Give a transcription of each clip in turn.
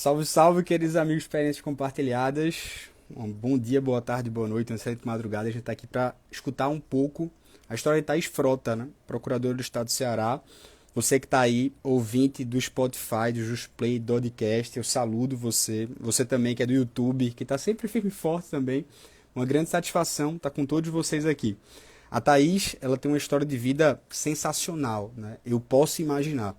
Salve, salve, queridos amigos, experiências compartilhadas. Um bom dia, boa tarde, boa noite, uma excelente madrugada. A gente está aqui para escutar um pouco a história de Thaís Frota, né? Procuradora do Estado do Ceará. Você que está aí, ouvinte do Spotify, do Justplay, do Podcast, eu saludo você. Você também que é do YouTube, que está sempre firme e forte também. Uma grande satisfação estar com todos vocês aqui. A Thaís, ela tem uma história de vida sensacional, né? Eu posso imaginar.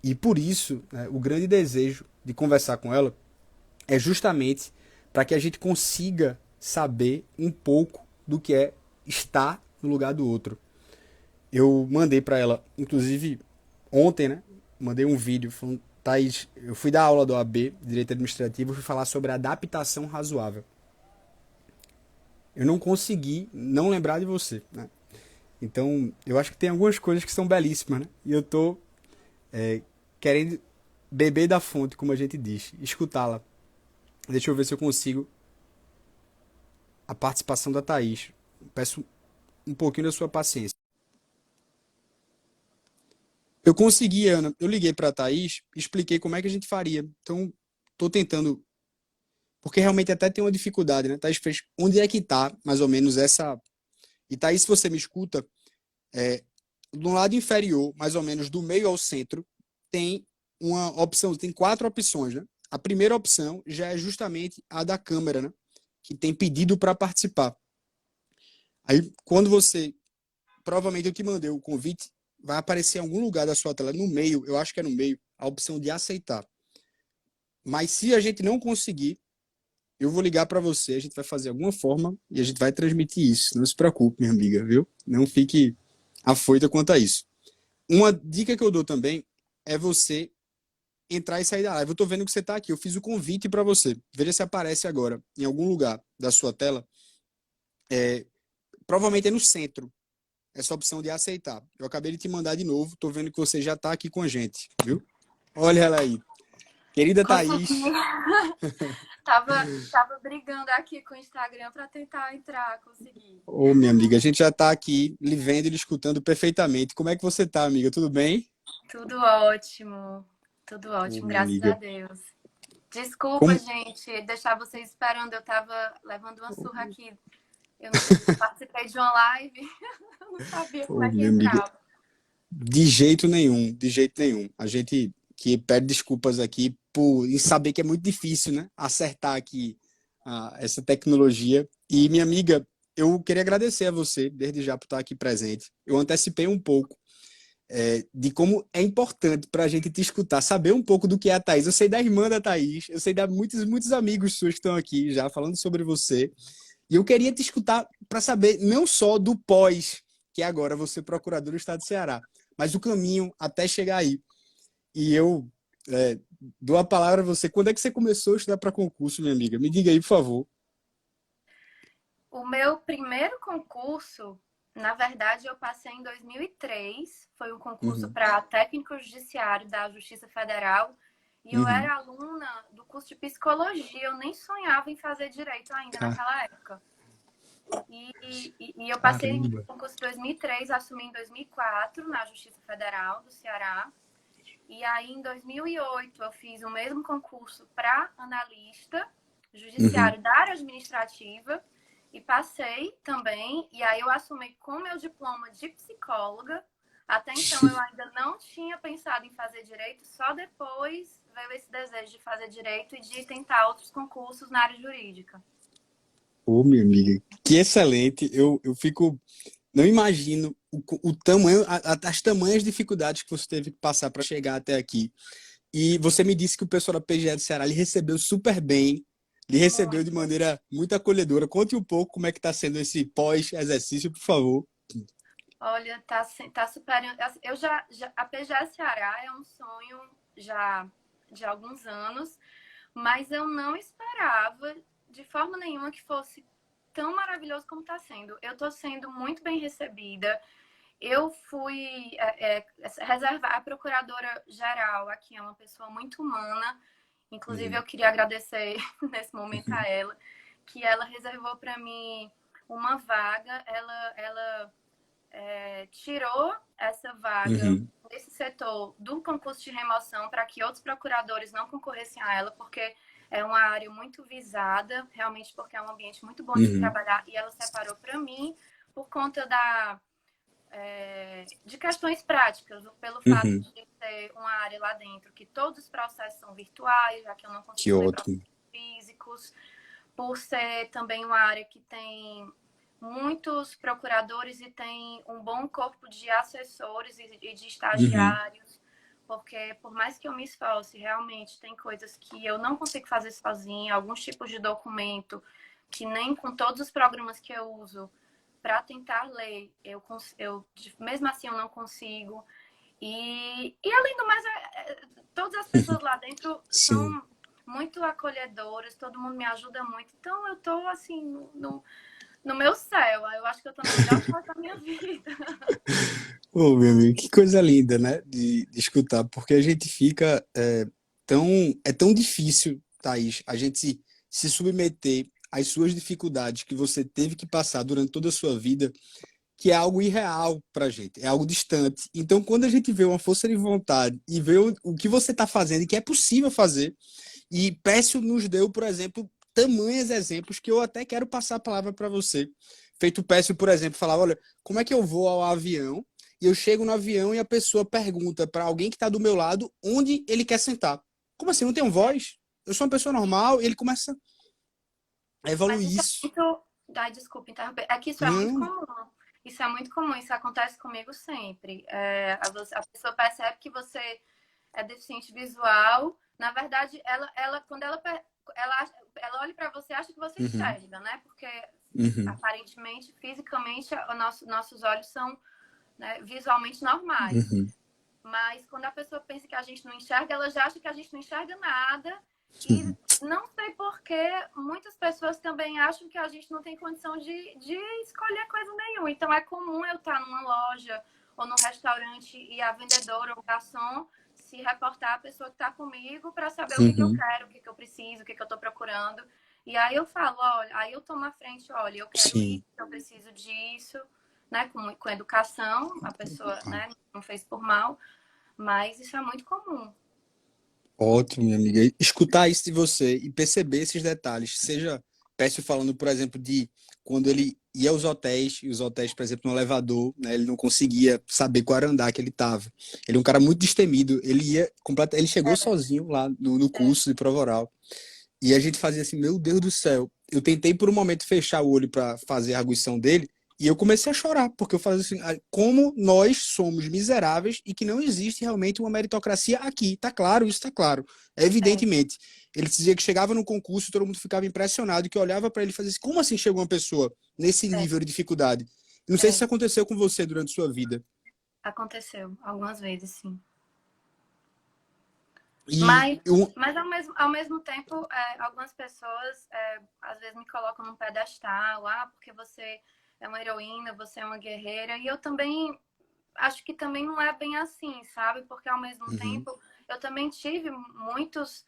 E por isso, né, o grande desejo de conversar com ela é justamente para que a gente consiga saber um pouco do que é estar no lugar do outro. Eu mandei para ela, inclusive ontem, né? Mandei um vídeo falando, Thaís, eu fui dar aula do OAB, Direito Administrativo, e fui falar sobre adaptação razoável. Eu não consegui não lembrar de você, né? Então, eu acho que tem algumas coisas que são belíssimas, né? E eu tô é, querendo beber da fonte, como a gente diz, escutá-la. Deixa eu ver se eu consigo a participação da Thaís. Peço um pouquinho da sua paciência. Eu consegui, Ana. Eu liguei para a Thaís, expliquei como é que a gente faria. Então, estou tentando, porque realmente até tem uma dificuldade, né? Thaís fez onde é que está, mais ou menos, essa. E Thaís, se você me escuta, no lado inferior, mais ou menos do meio ao centro, tem uma opção, tem quatro opções, né? A primeira opção já é justamente a da câmera, né? Que tem pedido para participar. Aí, quando você provavelmente eu te mandei o convite, vai aparecer em algum lugar da sua tela, no meio, eu acho que é no meio, a opção de aceitar. Mas se a gente não conseguir, eu vou ligar para você, a gente vai fazer alguma forma e a gente vai transmitir isso. Não se preocupe, minha amiga, viu? Não fique afoita quanto a isso. Uma dica que eu dou também é você entrar e sair da live. Eu tô vendo que você tá aqui, eu fiz o convite para você. Veja se aparece agora em algum lugar da sua tela. Provavelmente é no centro, essa opção de aceitar. Eu acabei de te mandar de novo, tô vendo que você já tá aqui com a gente, viu? Olha ela aí. Querida Consegui. Thaís. Tava brigando aqui com o Instagram para tentar entrar, consegui. Ô, minha amiga, a gente já tá aqui lhe vendo e lhe escutando perfeitamente. Como é que você tá, amiga? Tudo bem? Tudo ótimo. Tudo Ô, ótimo, minha graças a amiga. Deus. Desculpa, Como... gente, deixar vocês esperando. Eu tava levando uma surra aqui. Eu participei de uma live, eu não sabia como Ô, é que minha amiga. entrava. De jeito nenhum, de jeito nenhum. A gente que pede desculpas aqui por e saber que é muito difícil, né? Acertar aqui essa tecnologia. E, minha amiga, eu queria agradecer a você, desde já, por estar aqui presente. Eu antecipei um pouco de como é importante para a gente te escutar, saber um pouco do que é a Thaís. Eu sei da irmã da Thaís, eu sei de muitos amigos seus que estão aqui já falando sobre você. E eu queria te escutar para saber não só do pós, que é agora você procurador do Estado do Ceará, mas o caminho até chegar aí. E eu é, dou a palavra a você. Quando é que você começou a estudar para concurso, minha amiga? Me diga aí, por favor. O meu primeiro concurso, na verdade, eu passei em 2003. Foi um concurso Uhum, para técnico judiciário da Justiça Federal. E eu uhum. era aluna do curso de psicologia. Eu nem sonhava em fazer direito ainda Ca- naquela época. E eu passei no Caramba. concurso em 2003, assumi em 2004 na Justiça Federal do Ceará. E aí, em 2008, eu fiz o mesmo concurso para analista Uhum. judiciário da área administrativa e passei também. E aí, eu assumi com meu diploma de psicóloga. Até então, eu ainda não tinha pensado em fazer direito, só depois veio esse desejo de fazer direito e de tentar outros concursos na área jurídica. Ô, minha amiga, que excelente. Eu fico. Não imagino o tamanho, as tamanhas dificuldades que você teve que passar para chegar até aqui. E você me disse que o pessoal da PGE do Ceará lhe recebeu super bem, lhe recebeu de Muito. maneira muito acolhedora. Conte um pouco como é que está sendo esse pós-exercício, por favor. Olha, tá super. A PGS Ceará é um sonho já de alguns anos, mas eu não esperava de forma nenhuma que fosse tão maravilhoso como está sendo. Eu estou sendo muito bem recebida. Eu fui reservar a procuradora geral aqui, é uma pessoa muito humana. Inclusive, Uhum. eu queria agradecer nesse momento a ela, que ela reservou para mim uma vaga. Ela tirou essa vaga Uhum. desse setor do concurso de remoção para que outros procuradores não concorressem a ela, porque é uma área muito visada, realmente porque é um ambiente muito bom de se Uhum. trabalhar, e ela separou para mim por conta de questões práticas, pelo fato Uhum. de ter uma área lá dentro que todos os processos são virtuais, já que eu não Que consigo ler ótimo. processos físicos, por ser também uma área que tem muitos procuradores e tem um bom corpo de assessores e de Uhum. estagiários, porque por mais que eu me esforce, realmente tem coisas que eu não consigo fazer sozinha, alguns tipos de documento que nem com todos os programas que eu uso para tentar ler, mesmo assim eu não consigo. E além do mais, todas as pessoas lá dentro Sim. são muito acolhedoras, todo mundo me ajuda muito. Então eu tô assim no meu céu. Eu acho que eu tô na melhor fase da minha vida. Ô, meu amigo, que coisa linda, né? De escutar, porque a gente fica tão, é tão difícil, Thaís, a gente se submeter às suas dificuldades que você teve que passar durante toda a sua vida, que é algo irreal pra gente, é algo distante. Então, quando a gente vê uma força de vontade e vê o que você está fazendo e que é possível fazer, e Pécio nos deu, por exemplo, tamanhos exemplos que eu até quero passar a palavra para você. Feito Pécio, por exemplo, falar, olha, como é que eu vou ao avião e eu chego no avião e a pessoa pergunta para alguém que está do meu lado onde ele quer sentar. Como assim? Não tenho voz? Eu sou uma pessoa normal e ele começa a Mas evoluir isso é isso. muito. Ai, desculpa interromper. É que isso é muito Não. comum. Isso é muito comum, isso acontece comigo sempre. A pessoa percebe que você é deficiente visual. Na verdade, quando ela olha para você, acha que você Uhum, enxerga, né? Porque uhum, aparentemente, fisicamente, nossos olhos são, né, visualmente normais. uhum, Mas quando a pessoa pensa que a gente não enxerga, ela já acha que a gente não enxerga nada. E não sei por que muitas pessoas também acham que a gente não tem condição de escolher coisa nenhuma. Então é comum eu estar numa loja ou num restaurante e a vendedora ou o garçom se reportar a pessoa que está comigo para saber o que eu uhum. quero, o que eu preciso, o que eu estou procurando. E aí eu falo, olha, aí eu tomo a frente, olha, eu quero isso, Sim. eu preciso disso, né? Com educação, a pessoa, né, não fez por mal. Mas isso é muito comum. Ótimo, minha amiga. Escutar isso de você e perceber esses detalhes, seja Pécio falando, por exemplo, de quando ele ia aos hotéis, e os hotéis, por exemplo, no elevador, né, ele não conseguia saber qual era o andar que ele estava. Ele é um cara muito destemido, ele ia ele chegou É, sozinho lá no é, curso de prova oral, e a gente fazia assim, meu Deus do céu. Eu tentei por um momento fechar o olho para fazer a arguição dele, e eu comecei a chorar, porque eu fazia assim, como nós somos miseráveis e que não existe realmente uma meritocracia aqui. Tá claro, isso tá claro. é, Evidentemente. Ele dizia que chegava no concurso, todo mundo ficava impressionado, que olhava para ele e fazia assim, como assim chegou uma pessoa nesse é, nível de dificuldade? Não sei se isso é. aconteceu com você durante sua vida. Aconteceu algumas vezes, sim. E Mas, eu, mas ao mesmo tempo, algumas pessoas às vezes me colocam num pedestal, porque você é uma heroína, você é uma guerreira, e eu também acho que também não é bem assim, sabe? Porque ao mesmo uhum, tempo eu também tive muitos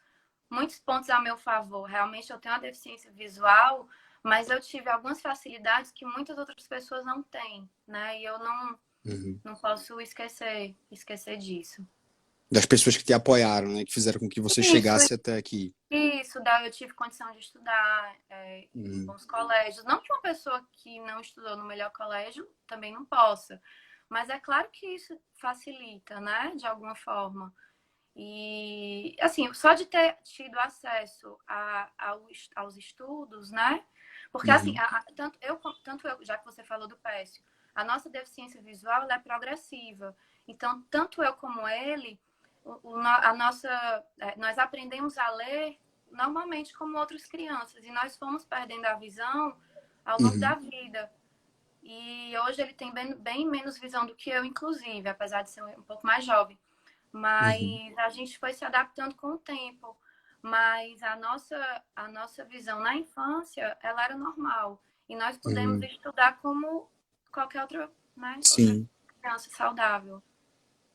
pontos a meu favor. Realmente eu tenho uma deficiência visual, mas eu tive algumas facilidades que muitas outras pessoas não têm, né? E eu uhum. não posso esquecer disso. Das pessoas que te apoiaram, né, que fizeram com que você Isso, chegasse até aqui. isso, daí eu tive condição de estudar em Uhum, bons colégios. Não que uma pessoa que não estudou no melhor colégio também não possa, mas é claro que isso facilita, né? De alguma forma. E, assim, só de ter tido acesso aos estudos, né? Porque, assim, uhum, tanto eu, já que você falou do Pécio, a nossa deficiência visual ela é progressiva. Então, tanto eu como ele, nós aprendemos a ler normalmente como outras crianças. E nós fomos perdendo a visão ao longo da uhum, vida. E hoje ele tem bem menos visão do que eu, inclusive, apesar de ser um pouco mais jovem. Mas uhum, a gente foi se adaptando com o tempo. Mas a nossa visão na infância, ela era normal. E nós pudemos uhum. estudar como qualquer outra, né, outra Sim. criança saudável.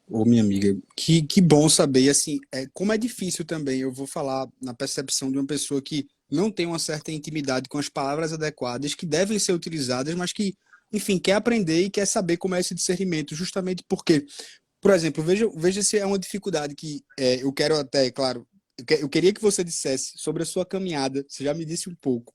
Ô, minha amiga, que bom saber. E assim, como é difícil também, eu vou falar na percepção de uma pessoa que não tem uma certa intimidade com as palavras adequadas que devem ser utilizadas, mas que enfim, quer aprender e quer saber como é esse discernimento, justamente porque, por exemplo, veja se é uma dificuldade que eu quero até, claro, eu queria que você dissesse sobre a sua caminhada, você já me disse um pouco,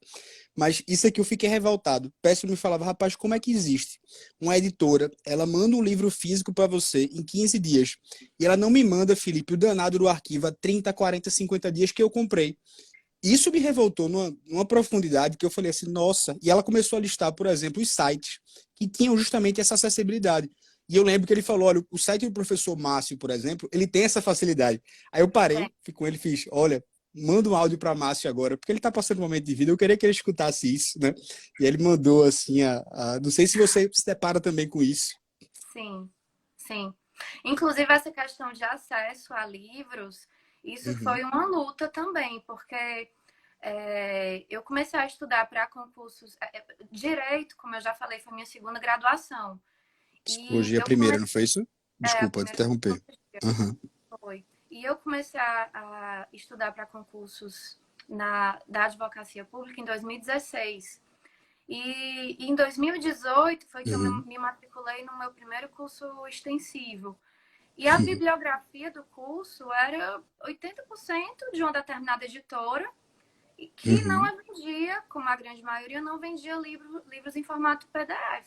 mas isso aqui eu fiquei revoltado. Péssimo me falava, rapaz, como é que existe uma editora, ela manda um livro físico para você em 15 dias, e ela não me manda, Felipe, o danado do arquivo há 30, 40, 50 dias que eu comprei. Isso me revoltou numa profundidade que eu falei assim, nossa. E ela começou a listar, por exemplo, os sites que tinham justamente essa acessibilidade. E eu lembro que ele falou, olha, o site do professor Márcio, por exemplo, ele tem essa facilidade. Aí eu parei, fui com ele e fiz, olha, manda um áudio para Márcio agora, porque ele está passando um momento de vida, eu queria que ele escutasse isso, né? E ele mandou assim, não sei se você se depara também com isso. Sim, sim. Inclusive, essa questão de acesso a livros, isso Uhum, foi uma luta também, porque eu comecei a estudar para concursos. Direito, como eu já falei, foi minha segunda graduação. E psicologia eu primeira, não comecei. foi isso? A Desculpa te primeira interromper. Uhum, foi. E eu comecei a estudar para concursos da advocacia pública em 2016. E em 2018 foi que eu uhum, me matriculei no meu primeiro curso extensivo. E a uhum, bibliografia do curso era 80% de uma determinada editora que não uhum, a vendia, como a grande maioria, não vendia livros em formato PDF.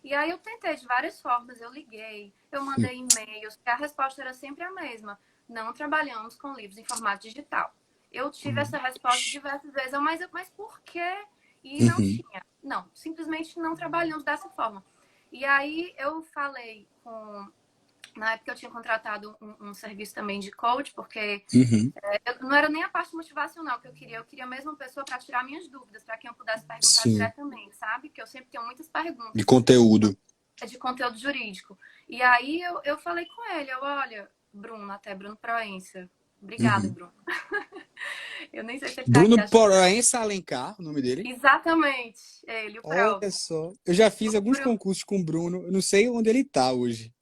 E aí eu tentei de várias formas, eu liguei, eu mandei e-mails, que a resposta era sempre a mesma. Não trabalhamos com livros em formato digital. Eu tive essa uhum, resposta diversas vezes, mas por quê? E não uhum, tinha. Não, simplesmente não trabalhamos dessa forma. E aí eu falei com. Na época eu tinha contratado um serviço também de coach, porque uhum. não era nem a parte motivacional que eu queria mesmo uma pessoa para tirar minhas dúvidas, para quem eu pudesse perguntar Sim, diretamente, sabe? Que eu sempre tenho muitas de perguntas conteúdo. de conteúdo jurídico. E aí eu falei com ele, olha, Bruno, até Bruno Proença. Obrigada, Uhum. Bruno. Eu nem sei se ele tá aqui, Bruno acho que não. Poença Alencar, o nome dele. Exatamente, ele, o Olha próprio. só. Eu já fiz O alguns Bruno. concursos com o Bruno. Eu não sei onde ele tá hoje.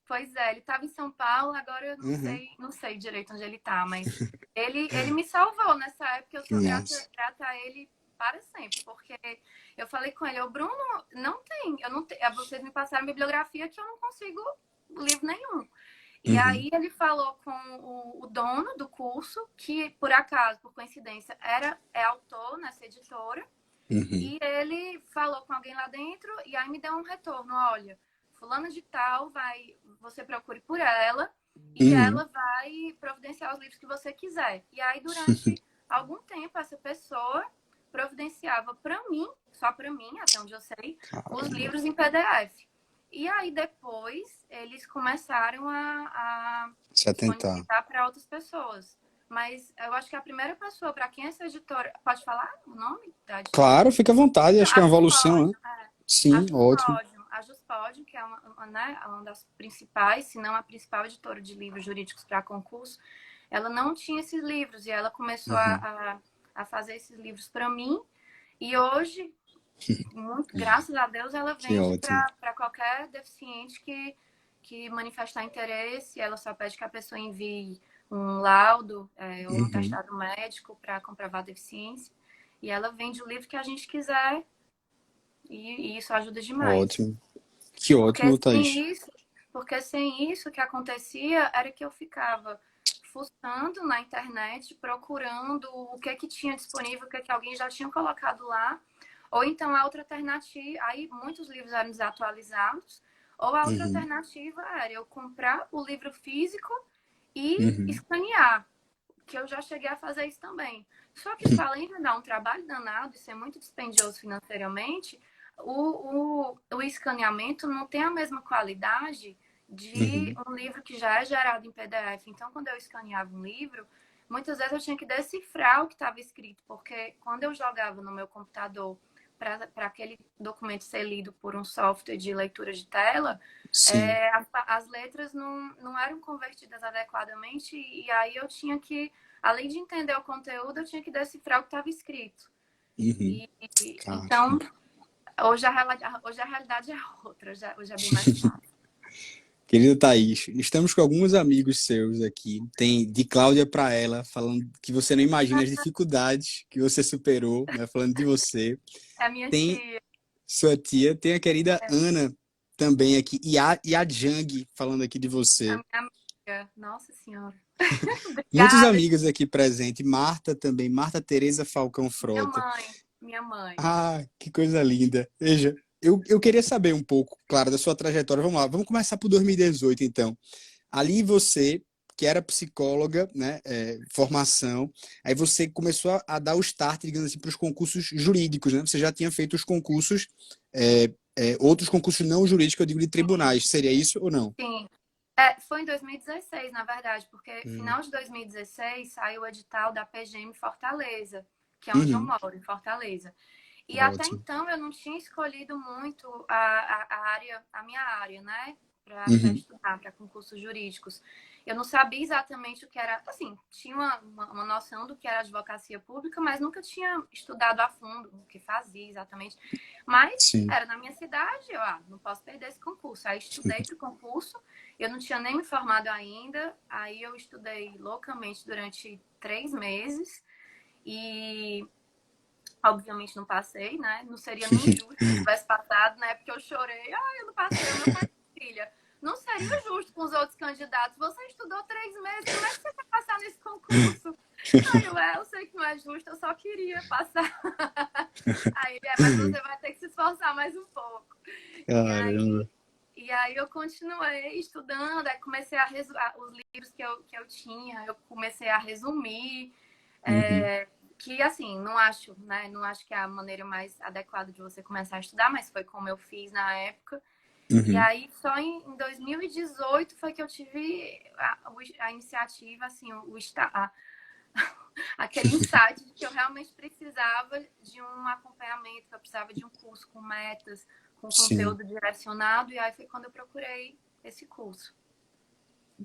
Pois é, ele estava em São Paulo, agora eu Uhum. não sei direito onde ele está, mas ele me salvou nessa época, eu sou Nossa. grata a ele para sempre, porque eu falei com ele, o Bruno, não tem, eu não te, vocês me passaram bibliografia que eu não consigo livro nenhum. E Uhum. aí ele falou com o dono do curso, que por acaso, por coincidência, é autor nessa editora, Uhum. e ele falou com alguém lá dentro e aí me deu um retorno, olha, fulana de tal vai, você procure por ela e Uhum. ela vai providenciar os livros que você quiser. E aí durante algum tempo essa pessoa providenciava para mim, só para mim, até onde eu sei, os Caramba. livros em PDF. E aí depois eles começaram a Se atentar. disponibilizar para outras pessoas. Mas eu acho que a primeira pessoa para quem essa editora. Pode falar o nome da editora? Claro, fica à vontade. Acho que é A uma evolução, né? Juspódio. É. Sim, ótimo. A Juspódio, que é né, uma das principais, se não a principal editora de livros jurídicos para concurso, ela não tinha esses livros e ela começou Uhum. a fazer esses livros para mim. E hoje, graças a Deus, ela Que vende ótimo. para qualquer deficiente que manifestar interesse. Ela só pede que a pessoa envie um laudo ou um Uhum. testado médico para comprovar a deficiência. E ela vende o livro que a gente quiser e isso ajuda demais. Ótimo. Que Porque ótimo, Thaís. sem isso, porque sem isso o que acontecia era que eu ficava fuçando na internet, procurando o que tinha disponível, o que alguém já tinha colocado lá. Ou então a outra alternativa, aí muitos livros eram desatualizados, ou a outra Uhum. alternativa era eu comprar o livro físico e Uhum. escanear, que eu já cheguei a fazer isso também. Só que isso, além de dar um trabalho danado e ser muito dispendioso financeiramente, o escaneamento não tem a mesma qualidade de Uhum. um livro que já é gerado em PDF. Então, quando eu escaneava um livro, muitas vezes eu tinha que decifrar o que estava escrito, porque quando eu jogava no meu computador para aquele documento ser lido por um software de leitura de tela, Sim. as letras não eram convertidas adequadamente e aí eu tinha que, além de entender o conteúdo, eu tinha que decifrar o que estava escrito. Uhum. Então, Caramba. hoje a realidade é outra, hoje é bem mais fácil. Querida Thaís, estamos com alguns amigos seus aqui. Tem de Cláudia para ela, falando que você não imagina as dificuldades que você superou, né? Falando de você. É a minha Tem tia. sua tia. Tem a querida Ana também aqui. E a Jang falando aqui de A você. minha amiga. Nossa Senhora. Muitos Obrigada. amigos aqui presentes. Marta também. Marta Tereza Falcão Minha Frota. mãe. Minha mãe. Ah, que coisa linda. Veja, eu queria saber um pouco, claro, da sua trajetória. Vamos lá, vamos começar por 2018, então. Ali você, que era psicóloga, né, formação, aí você começou a dar o start, digamos assim, para os concursos jurídicos, né? Você já tinha feito os concursos, outros concursos não jurídicos, eu digo de Sim. tribunais. Seria isso ou não? Sim. Foi em 2016, na verdade, porque Hum. final de 2016 saiu o edital da PGM Fortaleza, que é onde eu Uhum. moro, em Fortaleza. E até Ótimo. então eu não tinha escolhido muito a minha área, né? Para Uhum. estudar, para concursos jurídicos. Eu não sabia exatamente o que era, assim, tinha uma noção do que era advocacia pública, mas nunca tinha estudado a fundo o que fazia exatamente. Mas Sim. era na minha cidade, eu não posso perder esse concurso. Aí estudei para o concurso, eu não tinha nem me formado ainda, aí eu estudei loucamente durante 3 meses e obviamente não passei, né? Não seria nem justo se eu tivesse passado, né? Porque eu chorei. Eu não passei. O meu pai, filha, não seria justo com os outros candidatos. Você estudou 3 meses, como é que você vai passar nesse concurso? Eu sei que não é justo, eu só queria passar. Aí ele, mas você vai ter que se esforçar mais um pouco. E Caramba. aí, e aí eu continuei estudando, aí comecei os livros que eu tinha, eu comecei a resumir. Uhum. Que assim, não acho, né? Não acho que é a maneira mais adequada de você começar a estudar, mas foi como eu fiz na época. E Uhum. aí, só em 2018 foi que eu tive a iniciativa, assim, aquele insight de que eu realmente precisava de um acompanhamento, que eu precisava de um curso com metas, com Sim. conteúdo direcionado, e aí foi quando eu procurei esse curso.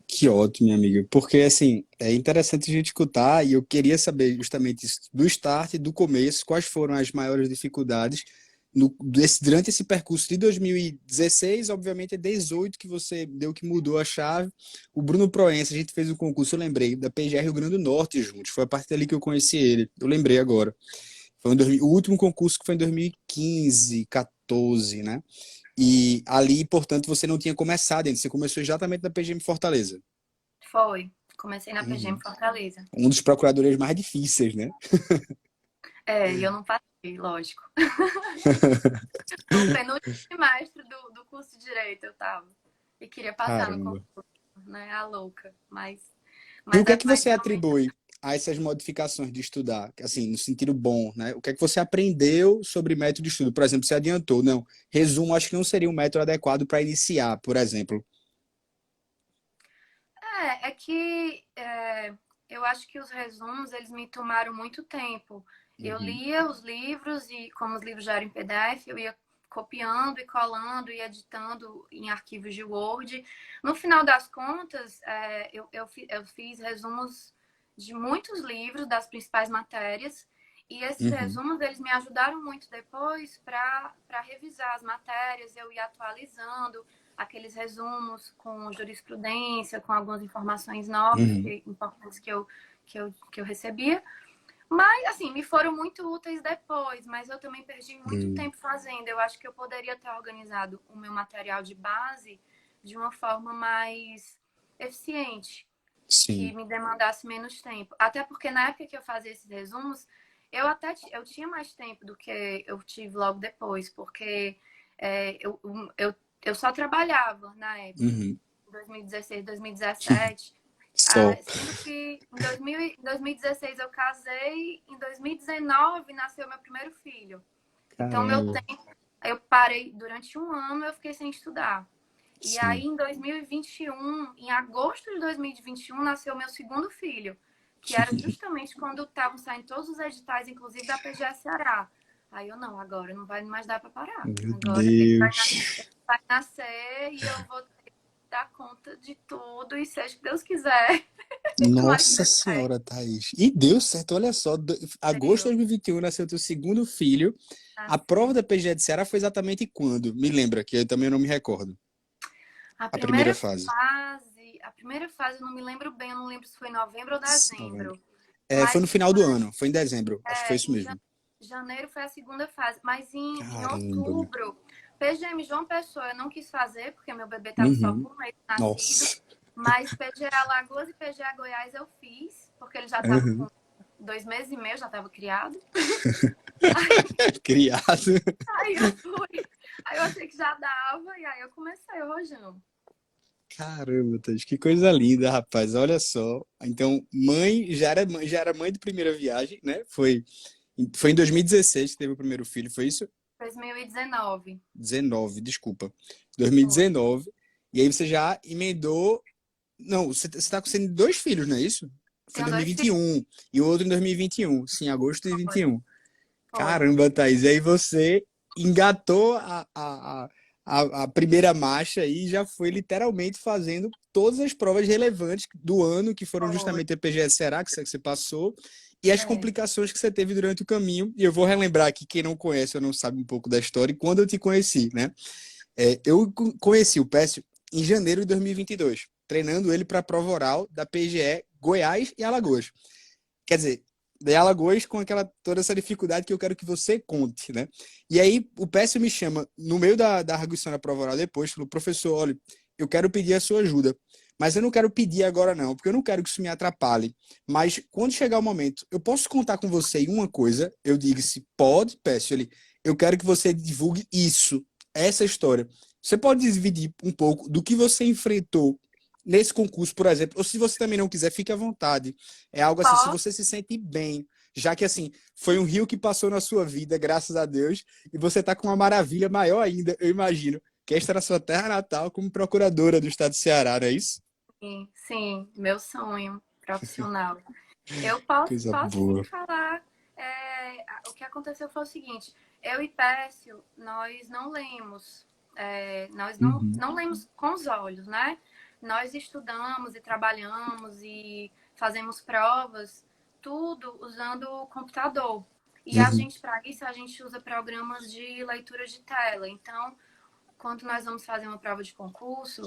Que ótimo, minha amiga. Porque, assim, é interessante a gente escutar e eu queria saber justamente isso, do start, do começo, quais foram as maiores dificuldades durante esse percurso de 2016, obviamente é 18 que você deu que mudou a chave. O Bruno Proença, a gente fez o concurso, eu lembrei, da PGR Rio Grande do Norte juntos. Foi a partir dali que eu conheci ele. Eu lembrei agora. O último concurso que foi em 2015, 14, né? E ali, portanto, você não tinha começado ainda. Você começou exatamente na PGM Fortaleza. Foi. Comecei na PGM Uhum. Fortaleza. Um dos procuradores mais difíceis, né? E eu não passei, lógico. No penúltimo semestre do curso de Direito eu tava. E queria passar no Caramba. concurso, né? A louca. Mas, E o mas, que é é, que mas você realmente atribui a essas modificações de estudar? Assim, no sentido bom, né? O que é que você aprendeu sobre método de estudo? Por exemplo, você adiantou, não, resumo, acho que não seria um método adequado para iniciar, por exemplo. eu acho que os resumos, eles me tomaram muito tempo. Eu Uhum. lia os livros e, como os livros já eram em PDF, eu ia copiando e colando e editando em arquivos de Word. No final das contas, eu fiz resumos de muitos livros das principais matérias e esses Uhum. resumos, eles me ajudaram muito depois para revisar as matérias, eu ia atualizando aqueles resumos com jurisprudência, com algumas informações novas Uhum. importantes que eu recebia. Mas, assim, me foram muito úteis depois, mas eu também perdi muito Uhum. tempo fazendo. Eu acho que eu poderia ter organizado o meu material de base de uma forma mais eficiente, que Sim. me demandasse menos tempo. Até porque na época que eu fazia esses resumos, eu tinha mais tempo do que eu tive logo depois, porque eu só trabalhava na época, Uhum. 2016, 2017. Só. Sendo que em 2016 eu casei, em 2019 nasceu meu primeiro filho. Então, Caramba. eu parei durante um ano, eu fiquei sem estudar. E aí, Sim. em 2021, em agosto de 2021, nasceu meu segundo filho, que era justamente quando estavam saindo todos os editais, inclusive da PGS Ceará. Aí eu, não, agora não vai mais dar para parar. Meu Agora ele Deus. vai nascer e eu vou ter que dar conta de tudo, e seja o que Deus quiser. Tomara que Nossa dê certo. Senhora, Thaís. E deu certo, olha só. Agosto de Deu. 2021 nasceu teu segundo filho. A prova Nasceu. da PGE de Ceará foi exatamente quando? Me lembra, que eu também não me recordo. A A primeira primeira fase. a primeira fase eu não me lembro bem, eu não lembro se foi em novembro ou Novembro. dezembro. Foi no Mas final do ano, foi em dezembro. Acho que foi isso em, ja- mesmo. Janeiro foi a segunda fase, mas em Caramba. outubro, PGM João Pessoa eu não quis fazer, porque meu bebê estava só Uhum. com um mês de nascido, Nossa. mas PGA Alagoas e PGA Goiás eu fiz, porque ele já estava Uhum. com 2 meses e meio, já estava criado. Criado. Aí eu fui, aí eu achei que já dava, e aí eu comecei o Rojão. Caramba, Thaís, que coisa linda, rapaz. Olha só. Então, já era mãe de primeira viagem, né? Foi em 2016 que teve o primeiro filho, foi isso? 2019, 19, desculpa. foi. 2019. E aí você já emendou. Não, você tá com dois filhos, não é isso? Foi em Tenho 2 filhos, 2021. E o outro em 2021. Sim, agosto de foi, 21. foi. Caramba, Thaís. E aí você engatou a primeira marcha e já foi literalmente fazendo todas as provas relevantes do ano, que foram Foi. justamente a PGS Ceará, que você passou, e as É. complicações que você teve durante o caminho. E eu vou relembrar aqui, quem não conhece ou não sabe um pouco da história, e quando eu te conheci, né? Eu conheci o Pécio em janeiro de 2022, treinando ele para a prova oral da PGE Goiás e Alagoas. Quer dizer, de Alagoas com toda essa dificuldade que eu quero que você conte, né? E aí o Pécio me chama no meio da arguição da prova oral depois, falou, professor, olha, eu quero pedir a sua ajuda, mas eu não quero pedir agora não, porque eu não quero que isso me atrapalhe. Mas quando chegar o momento, eu posso contar com você em uma coisa? Eu disse, pode, Pécio. Eu quero que você divulgue isso, essa história. Você pode dividir um pouco do que você enfrentou nesse concurso, por exemplo, ou se você também não quiser, fique à vontade. É algo assim, se Posso? você se sente bem, já que assim, foi um rio que passou na sua vida, graças a Deus, e você está com uma maravilha maior ainda, eu imagino, que é estar na sua terra natal como procuradora do estado do Ceará, não é isso? Sim, sim, meu sonho profissional. Eu posso, Coisa posso sim boa. falar. O que aconteceu foi o seguinte: eu e Pécio, nós não lemos, nós Uhum. não lemos com os olhos, né? Nós estudamos e trabalhamos e fazemos provas, tudo usando o computador. E a Uhum. gente, para isso, a gente usa programas de leitura de tela. Então, quando nós vamos fazer uma prova de concurso,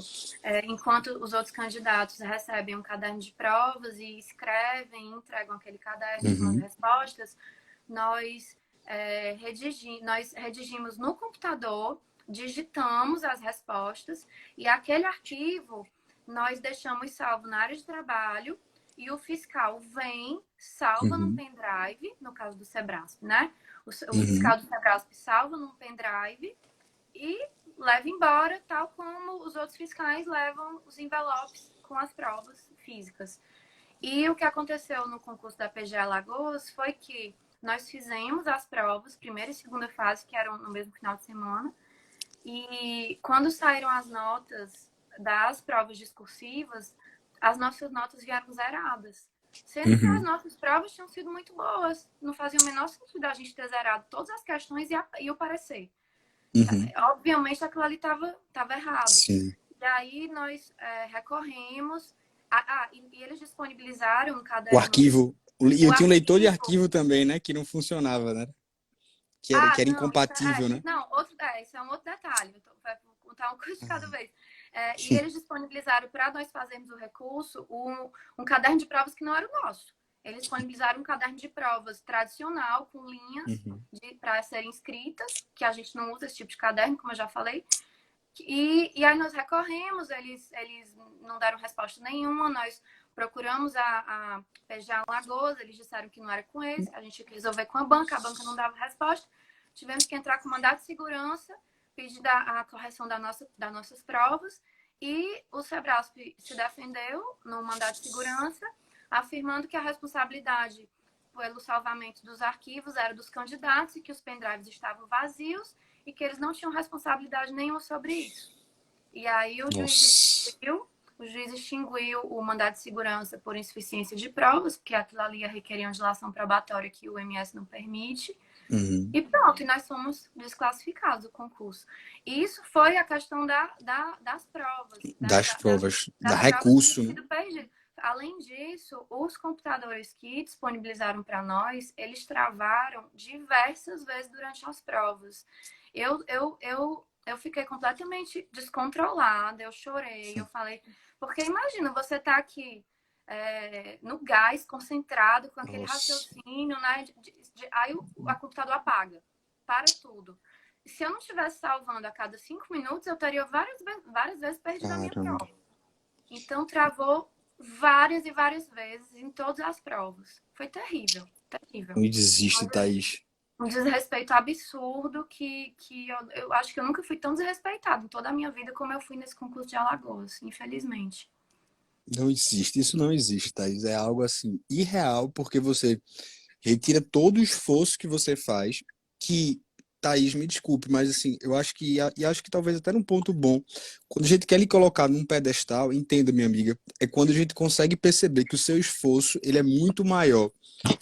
enquanto os outros candidatos recebem um caderno de provas e escrevem, entregam aquele caderno com as Uhum. respostas, nós, nós redigimos no computador, digitamos as respostas e aquele arquivo nós deixamos salvo na área de trabalho e o fiscal vem, salva num Uhum. pendrive, no caso do Sebrasp, né? O Uhum. fiscal do Sebrasp salva num pendrive e leva embora, tal como os outros fiscais levam os envelopes com as provas físicas. E o que aconteceu no concurso da PG Alagoas foi que nós fizemos as provas, primeira e segunda fase, que eram no mesmo final de semana, e quando saíram as notas das provas discursivas, as nossas notas vieram zeradas. Sendo que as Uhum. nossas provas tinham sido muito boas. Não fazia o menor sentido a gente ter zerado todas as questões e o parecer. Uhum. Obviamente aquilo ali estava errado. Sim. E aí nós recorremos. E eles disponibilizaram um O caderno, arquivo. E o eu tinha um leitor de arquivo. arquivo também, né? Que não funcionava, né? Que era Não, isso incompatível, né? não, isso é um outro detalhe. Vou contar uma coisa de cada vez. E eles disponibilizaram para nós fazermos o recurso um caderno de provas que não era o nosso. Eles disponibilizaram um caderno de provas tradicional, com linhas Uhum. para serem escritas, que a gente não usa esse tipo de caderno, como eu já falei. E aí nós recorremos, eles não deram resposta nenhuma, nós procuramos a PGA Alagoas, eles disseram que não era com eles, a gente tinha que resolver com a banca não dava resposta, tivemos que entrar com mandado de segurança, pedir a correção das nossas provas, e o Sebrasp se defendeu no mandado de segurança, afirmando que a responsabilidade pelo salvamento dos arquivos era dos candidatos e que os pendrives estavam vazios, e que eles não tinham responsabilidade nenhuma sobre isso. E aí Nossa. o juiz extinguiu o mandado de segurança por insuficiência de provas, porque aquilo ali requeria uma dilação probatória que o MS não permite. Uhum. E pronto, e nós fomos desclassificados do concurso. E isso foi a questão das provas, Das provas, da das provas que tinham recurso, né? sido perdidas. Além disso, os computadores que disponibilizaram para nós, eles travaram diversas vezes durante as provas. Eu fiquei completamente descontrolada, eu chorei, eu falei, porque imagina, você tá aqui. no gás, concentrado, com aquele Nossa. raciocínio, né? Aí o computador apaga, para tudo. Se eu não estivesse salvando a cada 5 minutos, eu teria várias vezes perdido a minha Caramba. prova. Então, travou várias e várias vezes em todas as provas. Foi terrível, terrível. Não desiste, Thaís. Um desrespeito absurdo que eu acho que eu nunca fui tão desrespeitado em toda a minha vida como eu fui nesse concurso de Alagoas, infelizmente. Não existe, isso não existe, Thaís. É algo assim irreal, porque você retira todo o esforço que você faz, que, Thaís, me desculpe, mas assim, eu acho que, e acho que talvez até num ponto bom, quando a gente quer lhe colocar num pedestal, entenda, minha amiga, é quando a gente consegue perceber que o seu esforço, ele é muito maior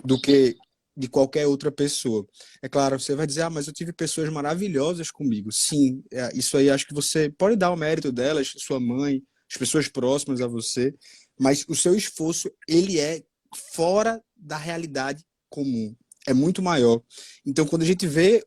do que de qualquer outra pessoa. É claro, você vai dizer, ah, mas eu tive pessoas maravilhosas comigo. Sim, isso aí acho que você pode dar o mérito delas, sua mãe, as pessoas próximas a você, mas o seu esforço, ele é fora da realidade comum. É muito maior. Então, quando a gente vê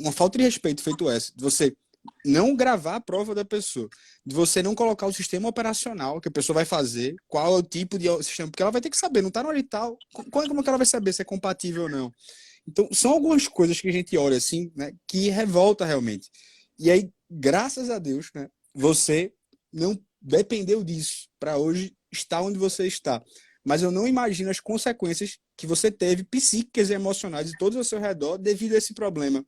uma falta de respeito feito essa, de você não gravar a prova da pessoa, de você não colocar o sistema operacional que a pessoa vai fazer, qual é o tipo de sistema, porque ela vai ter que saber, não está no edital, como é que ela vai saber se é compatível ou não? Então, são algumas coisas que a gente olha assim, né, que revolta realmente. E aí, graças a Deus, né, você não dependeu disso para hoje estar onde você está. Mas eu não imagino as consequências que você teve, psíquicas e emocionais de todos ao seu redor devido a esse problema.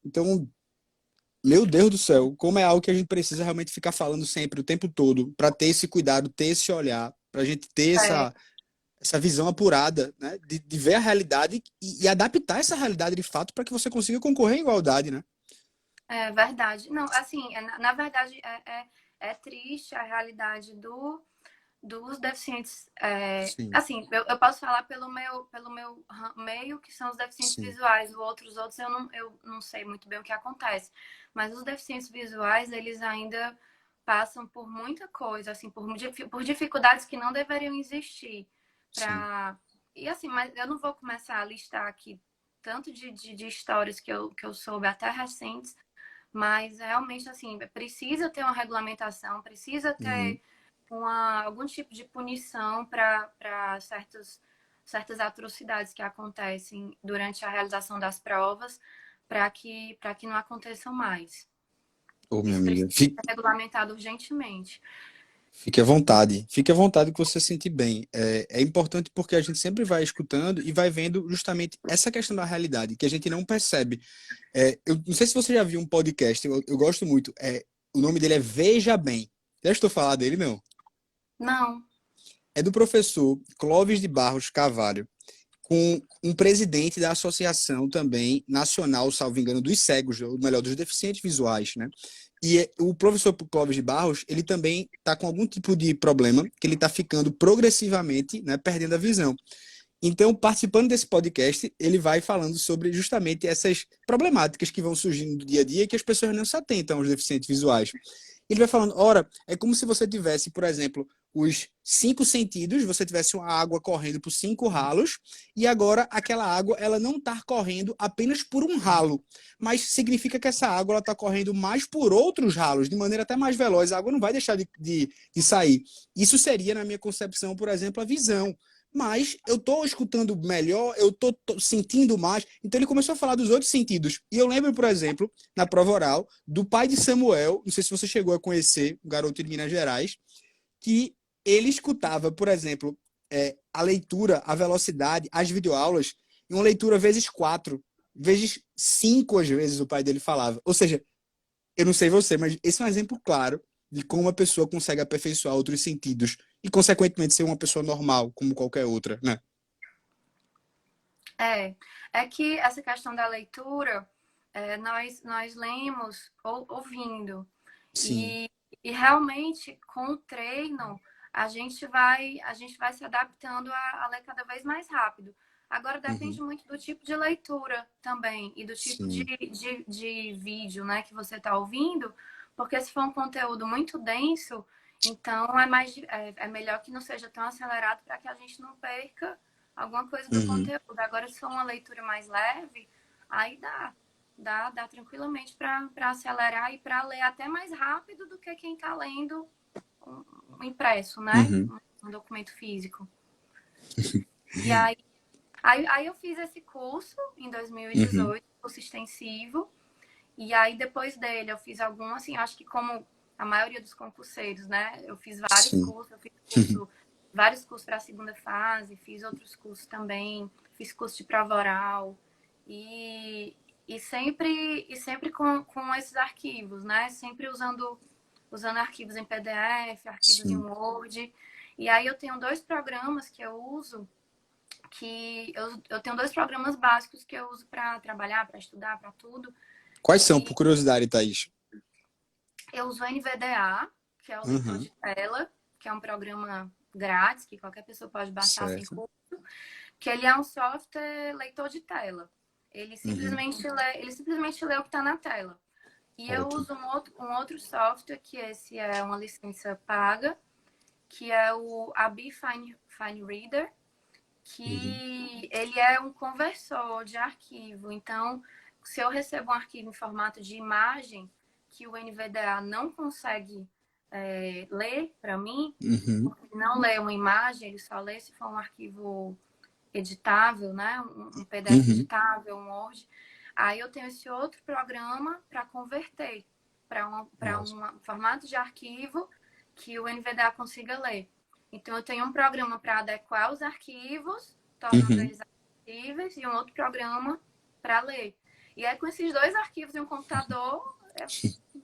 Então, meu Deus do céu, como é algo que a gente precisa realmente ficar falando sempre, o tempo todo, para ter esse cuidado, ter esse olhar, para a gente ter É, essa visão apurada, né? De ver a realidade e adaptar essa realidade de fato para que você consiga concorrer em igualdade, né? é verdade. Não, assim, na verdade, é triste a realidade dos deficientes. Sim, Assim, eu posso falar pelo meu meio, que são os deficientes sim, visuais. Os outros eu não sei muito bem o que acontece. Mas os deficientes visuais, eles ainda passam por muita coisa, assim, por dificuldades que não deveriam existir. sim. E assim, mas eu não vou começar a listar aqui tanto de histórias que eu soube, até recentes, mas realmente, assim, precisa ter uma regulamentação, precisa Uhum. ter algum tipo de punição para certas atrocidades que acontecem durante a realização das provas, para que não aconteçam mais. Ô, minha Isso amiga, precisa ser regulamentado urgentemente. fique à vontade que você se sente bem. É importante porque a gente sempre vai escutando e vai vendo justamente essa questão da realidade, que a gente não percebe. Eu não sei se você já viu um podcast, eu gosto muito. O nome dele é Veja Bem. Já estou falar dele, não? Não. É do professor Clóvis de Barros Carvalho, com um presidente da Associação também Nacional, salvo engano, dos cegos, ou melhor, dos deficientes visuais, né? E o professor Clóvis de Barros, ele também está com algum tipo de problema, que ele está ficando progressivamente, né, perdendo a visão. Então, participando desse podcast, ele vai falando sobre justamente essas problemáticas que vão surgindo do dia a dia e que as pessoas não se atentam aos deficientes visuais. Ele vai falando, ora, é como se você tivesse, por exemplo, os 5 sentidos, você tivesse uma água correndo por 5 ralos, e agora aquela água ela não está correndo apenas por um ralo, mas significa que essa água está correndo mais por outros ralos, de maneira até mais veloz. A água não vai deixar de sair. Isso seria, na minha concepção, por exemplo, a visão. Mas eu estou escutando melhor, eu estou sentindo mais. Então ele começou a falar dos outros sentidos. E eu lembro, por exemplo, na prova oral, do pai de Samuel, não sei se você chegou a conhecer, um garoto de Minas Gerais, que ele escutava, por exemplo, a leitura, a velocidade, as videoaulas, em uma leitura vezes 4, vezes 5 às vezes o pai dele falava. Ou seja, eu não sei você, mas esse é um exemplo claro de como uma pessoa consegue aperfeiçoar outros sentidos e, consequentemente, ser uma pessoa normal, como qualquer outra, né? É, é que essa questão da leitura, nós lemos ouvindo. Sim. E, e realmente, com o treino, a gente vai se adaptando a ler cada vez mais rápido. Agora, depende Uhum. muito do tipo de leitura também e do tipo de, Sim. de vídeo, né, que você está ouvindo, porque se for um conteúdo muito denso, então é melhor que não seja tão acelerado para que a gente não perca alguma coisa do Uhum. conteúdo. Agora, se for uma leitura mais leve, aí dá tranquilamente para acelerar e para ler até mais rápido do que quem está lendo um impresso, né? Uhum. um documento físico. E aí eu fiz esse curso em 2018, curso extensivo. E aí, depois dele, eu fiz algum, assim, eu acho que como a maioria dos concurseiros, né? Eu fiz vários Sim. cursos, vários cursos para a segunda fase, fiz outros cursos também, fiz curso de prova oral. E sempre com esses arquivos, né? Sempre usando arquivos em PDF, arquivos em Sim. Word. E aí eu tenho dois programas que eu uso, eu tenho dois programas básicos que eu uso para trabalhar, para estudar, para tudo. Quais são, por Que curiosidade, Thaís? eu uso o NVDA, que é o leitor Uhum. de tela, que é um programa grátis, que qualquer pessoa pode baixar sem Certo. custo, que ele é um software leitor de tela. Uhum. Ele simplesmente lê o que está na tela. E eu Ótimo. uso um outro software, que esse é uma licença paga, que é o AB Fine Reader, Uhum. que ele é um conversor de arquivo. Então, se eu recebo um arquivo em formato de imagem que o NVDA não consegue ler para mim, Uhum. porque ele não lê uma imagem, ele só lê se for um arquivo editável, né? Um PDF Uhum. editável, um Word. Aí eu tenho esse outro programa para converter para Nossa. um formato de arquivo que o NVDA consiga ler. Então, eu tenho um programa para adequar os arquivos, tornando Uhum. eles acessíveis, e um outro programa para ler. E aí, com esses dois arquivos em um computador,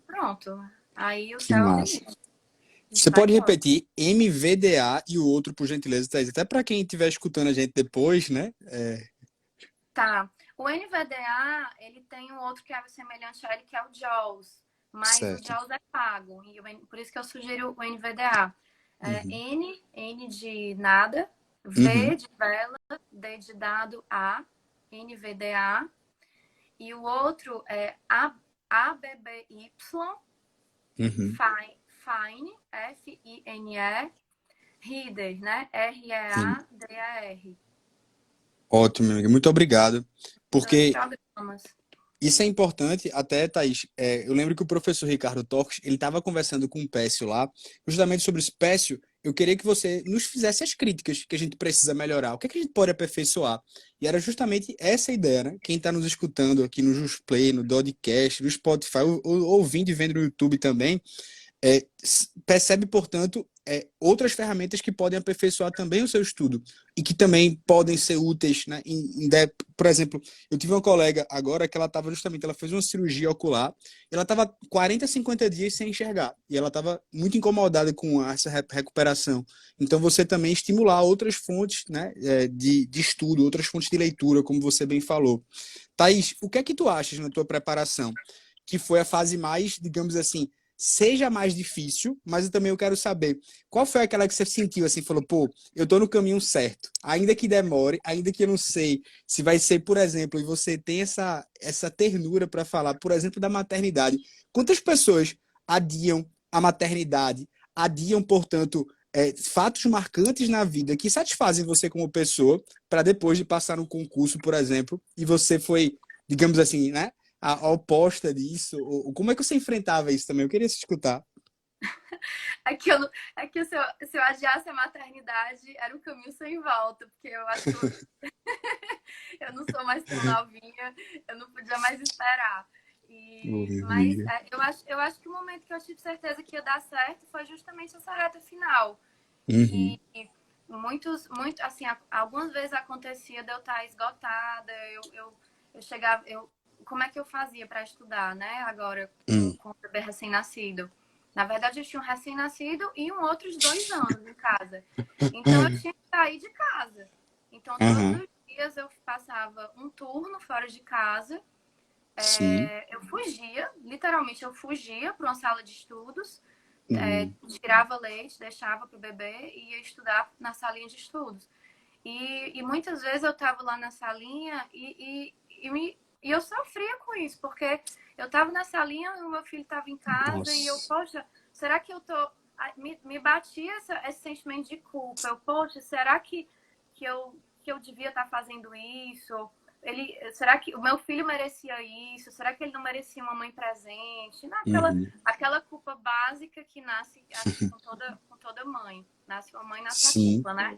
pronto. Aí o Que céu é o massa. limite. A gente Você vai pode embora. repetir MVDA e o outro, por gentileza, Thaís? Até para quem estiver escutando a gente depois, né? Tá. O NVDA, ele tem um outro que é semelhante a ele, que é o JAWS. Mas o Certo. JAWS é pago. Por isso que eu sugiro o NVDA. Uhum. N de nada, Uhum. V de vela, D de dado, A, NVDA. E o outro é ABBY, Uhum. Fine, Fine, Reader, né? Sim. READER. Ótimo, meu amigo. Muito obrigado. Dois Porque programas. isso é importante, até, Thaís. Eu lembro que o professor Ricardo Torres, ele estava conversando com o Pécio lá, justamente sobre esse Pécio. Eu queria que você nos fizesse as críticas que a gente precisa melhorar. O que é que a gente pode aperfeiçoar? E era justamente essa a ideia, né? Quem está nos escutando aqui no Jusplay, no Dodcast, no Spotify, ouvindo e vendo no YouTube também, percebe, portanto, outras ferramentas que podem aperfeiçoar também o seu estudo e que também podem ser úteis, né? Por exemplo, eu tive uma colega agora que ela fez uma cirurgia ocular, e ela estava 40, 50 dias sem enxergar e ela estava muito incomodada com essa recuperação. Então, você também estimular outras fontes, né, de estudo, outras fontes de leitura, como você bem falou. Thaís, o que é que tu achas na tua preparação? Que foi a fase mais, digamos assim, seja mais difícil, mas eu também quero saber qual foi aquela que você sentiu assim, falou, pô, eu tô no caminho certo, ainda que demore, ainda que eu não sei se vai ser, por exemplo, e você tem essa ternura para falar, por exemplo, da maternidade. Quantas pessoas adiam a maternidade, adiam, portanto, fatos marcantes na vida que satisfazem você como pessoa, para depois de passar no concurso, por exemplo, e você foi, digamos assim, né? A oposta disso? Ou como é que você enfrentava isso também? Eu queria se escutar. É que, eu, não- é que se eu adiasse a maternidade, era um caminho sem volta, porque eu acho que eu não sou mais tão novinha, eu não podia mais esperar. Ô, minha Mas amiga. eu acho que o momento que eu tive certeza que ia dar certo foi justamente essa reta final. Uhum. Que assim, algumas vezes acontecia de eu estar esgotada, eu chegava, como é que eu fazia para estudar, né? Agora, Hum. com o bebê recém-nascido. Na verdade, eu tinha um recém-nascido e um outro de 2 anos em casa. Então, eu tinha que sair de casa. Então, todos Aham. os dias eu passava um turno fora de casa. Sim. Eu fugia, literalmente, eu fugia para uma sala de estudos, Uhum. tirava leite, deixava para o bebê e ia estudar na salinha de estudos. E muitas vezes eu estava lá na salinha e eu sofria com isso, porque eu estava na salinha, o meu filho estava em casa e eu, Nossa. poxa, será que eu tô. Me batia esse sentimento de culpa. Eu, poxa, será que, eu, que eu devia estar fazendo isso? Será que o meu filho merecia isso? Será que ele não merecia uma mãe presente? Uhum. Aquela culpa básica que nasce, acho que com toda mãe. Nasce uma mãe, nasce a Sim, culpa, né?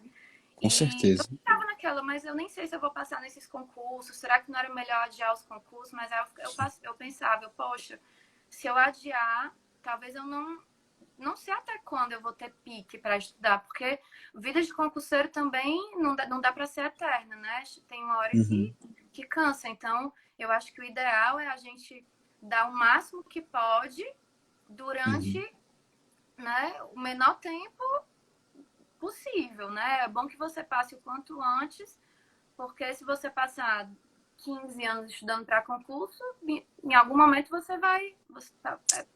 com E eu certeza. ficava naquela, mas eu nem sei se eu vou passar nesses concursos. Será que não era melhor adiar os concursos? Mas aí eu pensava, poxa, se eu adiar, talvez eu não sei até quando eu vou ter pique para estudar, porque vida de concurseiro também não dá para ser eterna, né? Tem uma hora Uhum, que cansa. Então, eu acho que o ideal é a gente dar o máximo que pode durante, uhum. né, o menor tempo possível, né? É bom que você passe o quanto antes, porque se você passar 15 anos estudando para concurso, em algum momento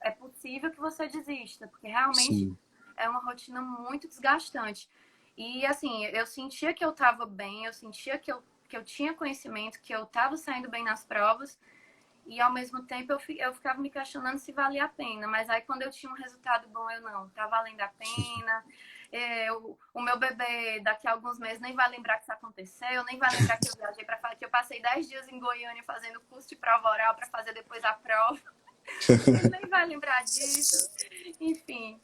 é possível que você desista, porque realmente Sim. é uma rotina muito desgastante. E assim, eu sentia que eu estava bem, eu sentia que eu tinha conhecimento, que eu estava saindo bem nas provas, e ao mesmo tempo eu ficava me questionando se valia a pena. Mas aí quando eu tinha um resultado bom, eu não, tá valendo a pena. O meu bebê daqui a alguns meses nem vai lembrar que isso aconteceu, nem vai lembrar que eu viajei para falar que eu passei 10 dias em Goiânia fazendo curso de prova oral para fazer depois a prova. Ele nem vai lembrar disso. Enfim,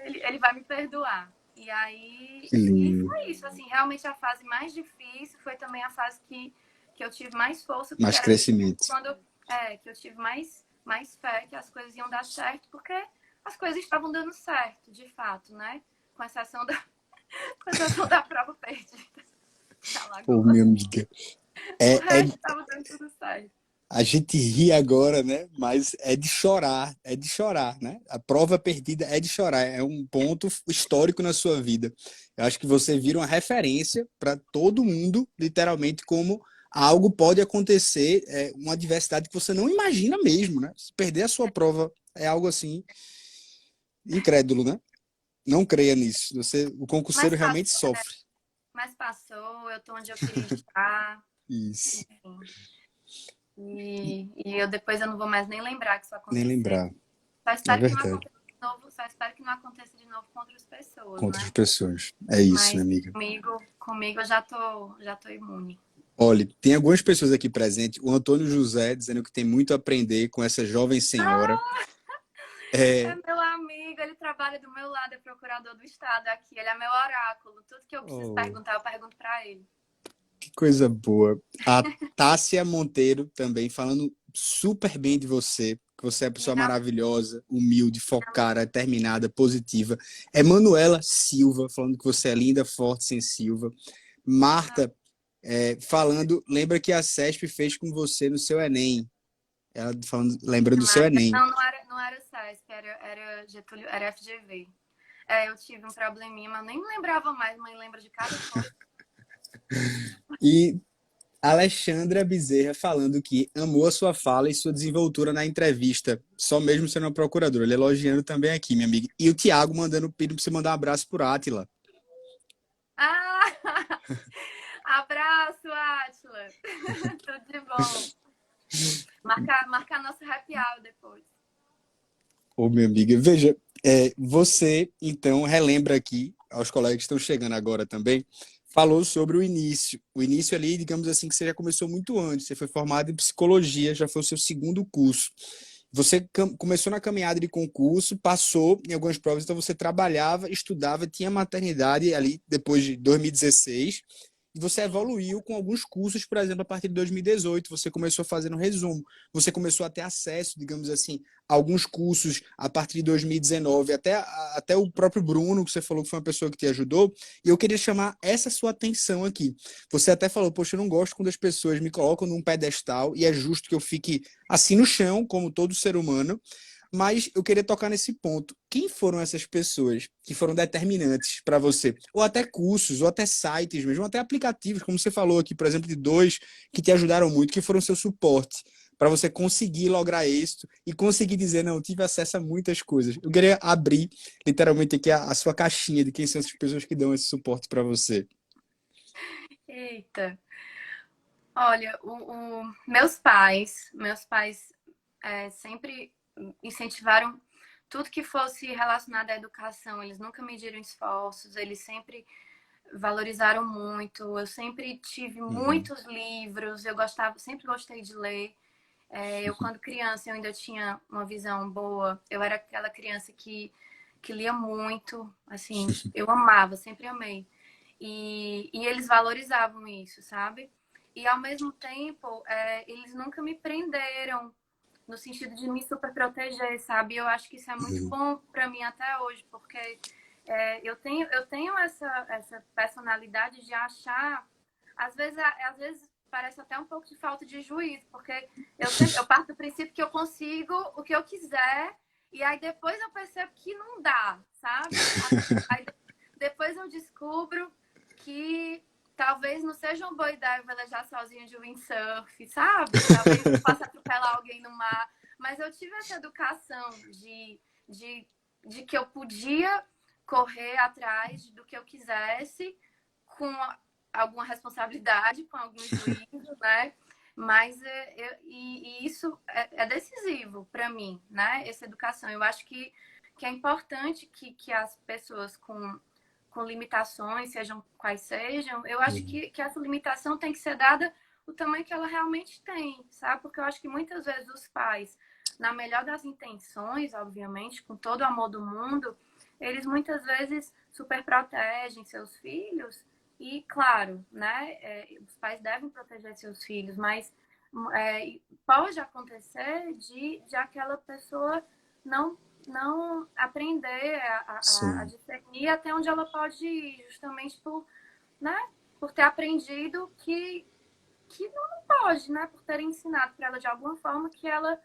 ele vai me perdoar. E aí, Que e lindo. foi isso, assim, realmente a fase mais difícil foi também a fase que eu tive mais força, porque Mais era crescimento. quando que eu tive mais fé que as coisas iam dar certo, porque as coisas estavam dando certo, de fato, né? Com exceção da, com exceção da prova perdida da Pô, Lagoa. minha amiga. O É, resto estava dando tudo certo. a gente ri agora, né? Mas é de chorar, né? A prova perdida é de chorar, é um ponto histórico na sua vida. Eu acho que você vira uma referência para todo mundo, literalmente, como algo pode acontecer, uma adversidade que você não imagina mesmo, né? Se perder a sua prova é algo assim incrédulo, né? Não creia nisso. O Mas concurseiro realmente passou, sofre. mas passou, eu tô onde eu queria estar, Isso, enfim. E depois eu não vou mais nem lembrar que isso nem aconteceu. lembrar. Só É espero que não verdade. aconteça de novo, só espero que não aconteça de novo com outras pessoas, Com outras né? pessoas. É isso, minha Mas amiga. comigo eu já tô imune. Olha, tem algumas pessoas aqui presentes. O Antônio José dizendo que tem muito a aprender com essa jovem senhora. Ah, é É, meu amigo, ele trabalha do meu lado, é procurador do estado aqui, ele é meu oráculo. Tudo que eu preciso oh, perguntar, eu pergunto para ele. que coisa boa. A Tássia Monteiro também falando super bem de você, que você é uma pessoa Minha, maravilhosa, humilde, focada, determinada, positiva. Emanuela Silva falando que você é linda, forte, sensível. Marta falando, lembra que a CESP fez com você no seu Enem. Ela falando, lembrando do seu Maria. Enem. Não era SESC, era Getúlio, era FGV. Eu tive um probleminha, mas nem me lembrava mais, mãe lembra de cada coisa. E Alexandra Bezerra falando que amou a sua fala e sua desenvoltura na entrevista, só mesmo sendo uma procuradora. Ele elogiando também aqui, minha amiga. E o Tiago mandando pedindo para você mandar um abraço por Átila. Ah! Abraço, Atila! Tudo de bom. Marcar nosso happy hour depois. Ô, minha amiga, veja, você então relembra aqui, aos colegas que estão chegando agora também, falou sobre o início. O início ali, digamos assim, que você já começou muito antes. Você foi formado em psicologia, já foi o seu segundo curso. Você começou na caminhada de concurso, passou em algumas provas, então você trabalhava, estudava, tinha maternidade ali depois de 2016, e você Sim. evoluiu com alguns cursos, por exemplo, a partir de 2018, você começou fazendo resumo, você começou a ter acesso, digamos assim, a alguns cursos a partir de 2019, até o próprio Bruno, que você falou que foi uma pessoa que te ajudou, e eu queria chamar essa sua atenção aqui. Você até falou, poxa, eu não gosto quando as pessoas me colocam num pedestal, e é justo que eu fique assim no chão, como todo ser humano, mas eu queria tocar nesse ponto. Quem foram essas pessoas que foram determinantes para você? Ou até cursos, ou até sites mesmo, ou até aplicativos, como você falou aqui, por exemplo, de dois que te ajudaram muito, que foram seu suporte para você conseguir lograr êxito e conseguir dizer, não, eu tive acesso a muitas coisas. Eu queria abrir literalmente aqui a sua caixinha de quem são essas pessoas que dão esse suporte para você. Eita. Olha, meus pais sempre incentivaram tudo que fosse relacionado à educação. Eles nunca mediram esforços, eles sempre valorizaram muito. Eu sempre tive Uhum. muitos livros, sempre gostei de ler. Eu, quando criança, eu ainda tinha uma visão boa. Eu era aquela criança que lia muito, assim, eu amava, sempre amei. E eles valorizavam isso, sabe? E ao mesmo tempo, eles nunca me prenderam no sentido de me super proteger, sabe? Eu acho que isso é muito Uhum. bom para mim até hoje, porque eu tenho essa personalidade de achar, às vezes parece até um pouco de falta de juízo, porque eu parto do princípio que eu consigo o que eu quiser, e aí depois eu percebo que não dá, sabe? Aí depois eu descubro que talvez não seja uma boa ideia velejar sozinho de windsurf, sabe? Talvez eu possa atropelar alguém no mar. Mas eu tive essa educação de, de que eu podia correr atrás do que eu quisesse com alguma responsabilidade, com algum juízo, né? Mas e isso é decisivo para mim, né? Essa educação. Eu acho que é importante que as pessoas com limitações, sejam quais sejam, eu acho Uhum. que essa limitação tem que ser dada o tamanho que ela realmente tem, sabe? Porque eu acho que muitas vezes os pais, na melhor das intenções, obviamente, com todo o amor do mundo, eles muitas vezes superprotegem seus filhos e, claro, né, os pais devem proteger seus filhos, mas pode acontecer de aquela pessoa não aprender a Sim. discernir até onde ela pode ir, justamente né, por ter aprendido que não pode, né, por ter ensinado para ela de alguma forma que ela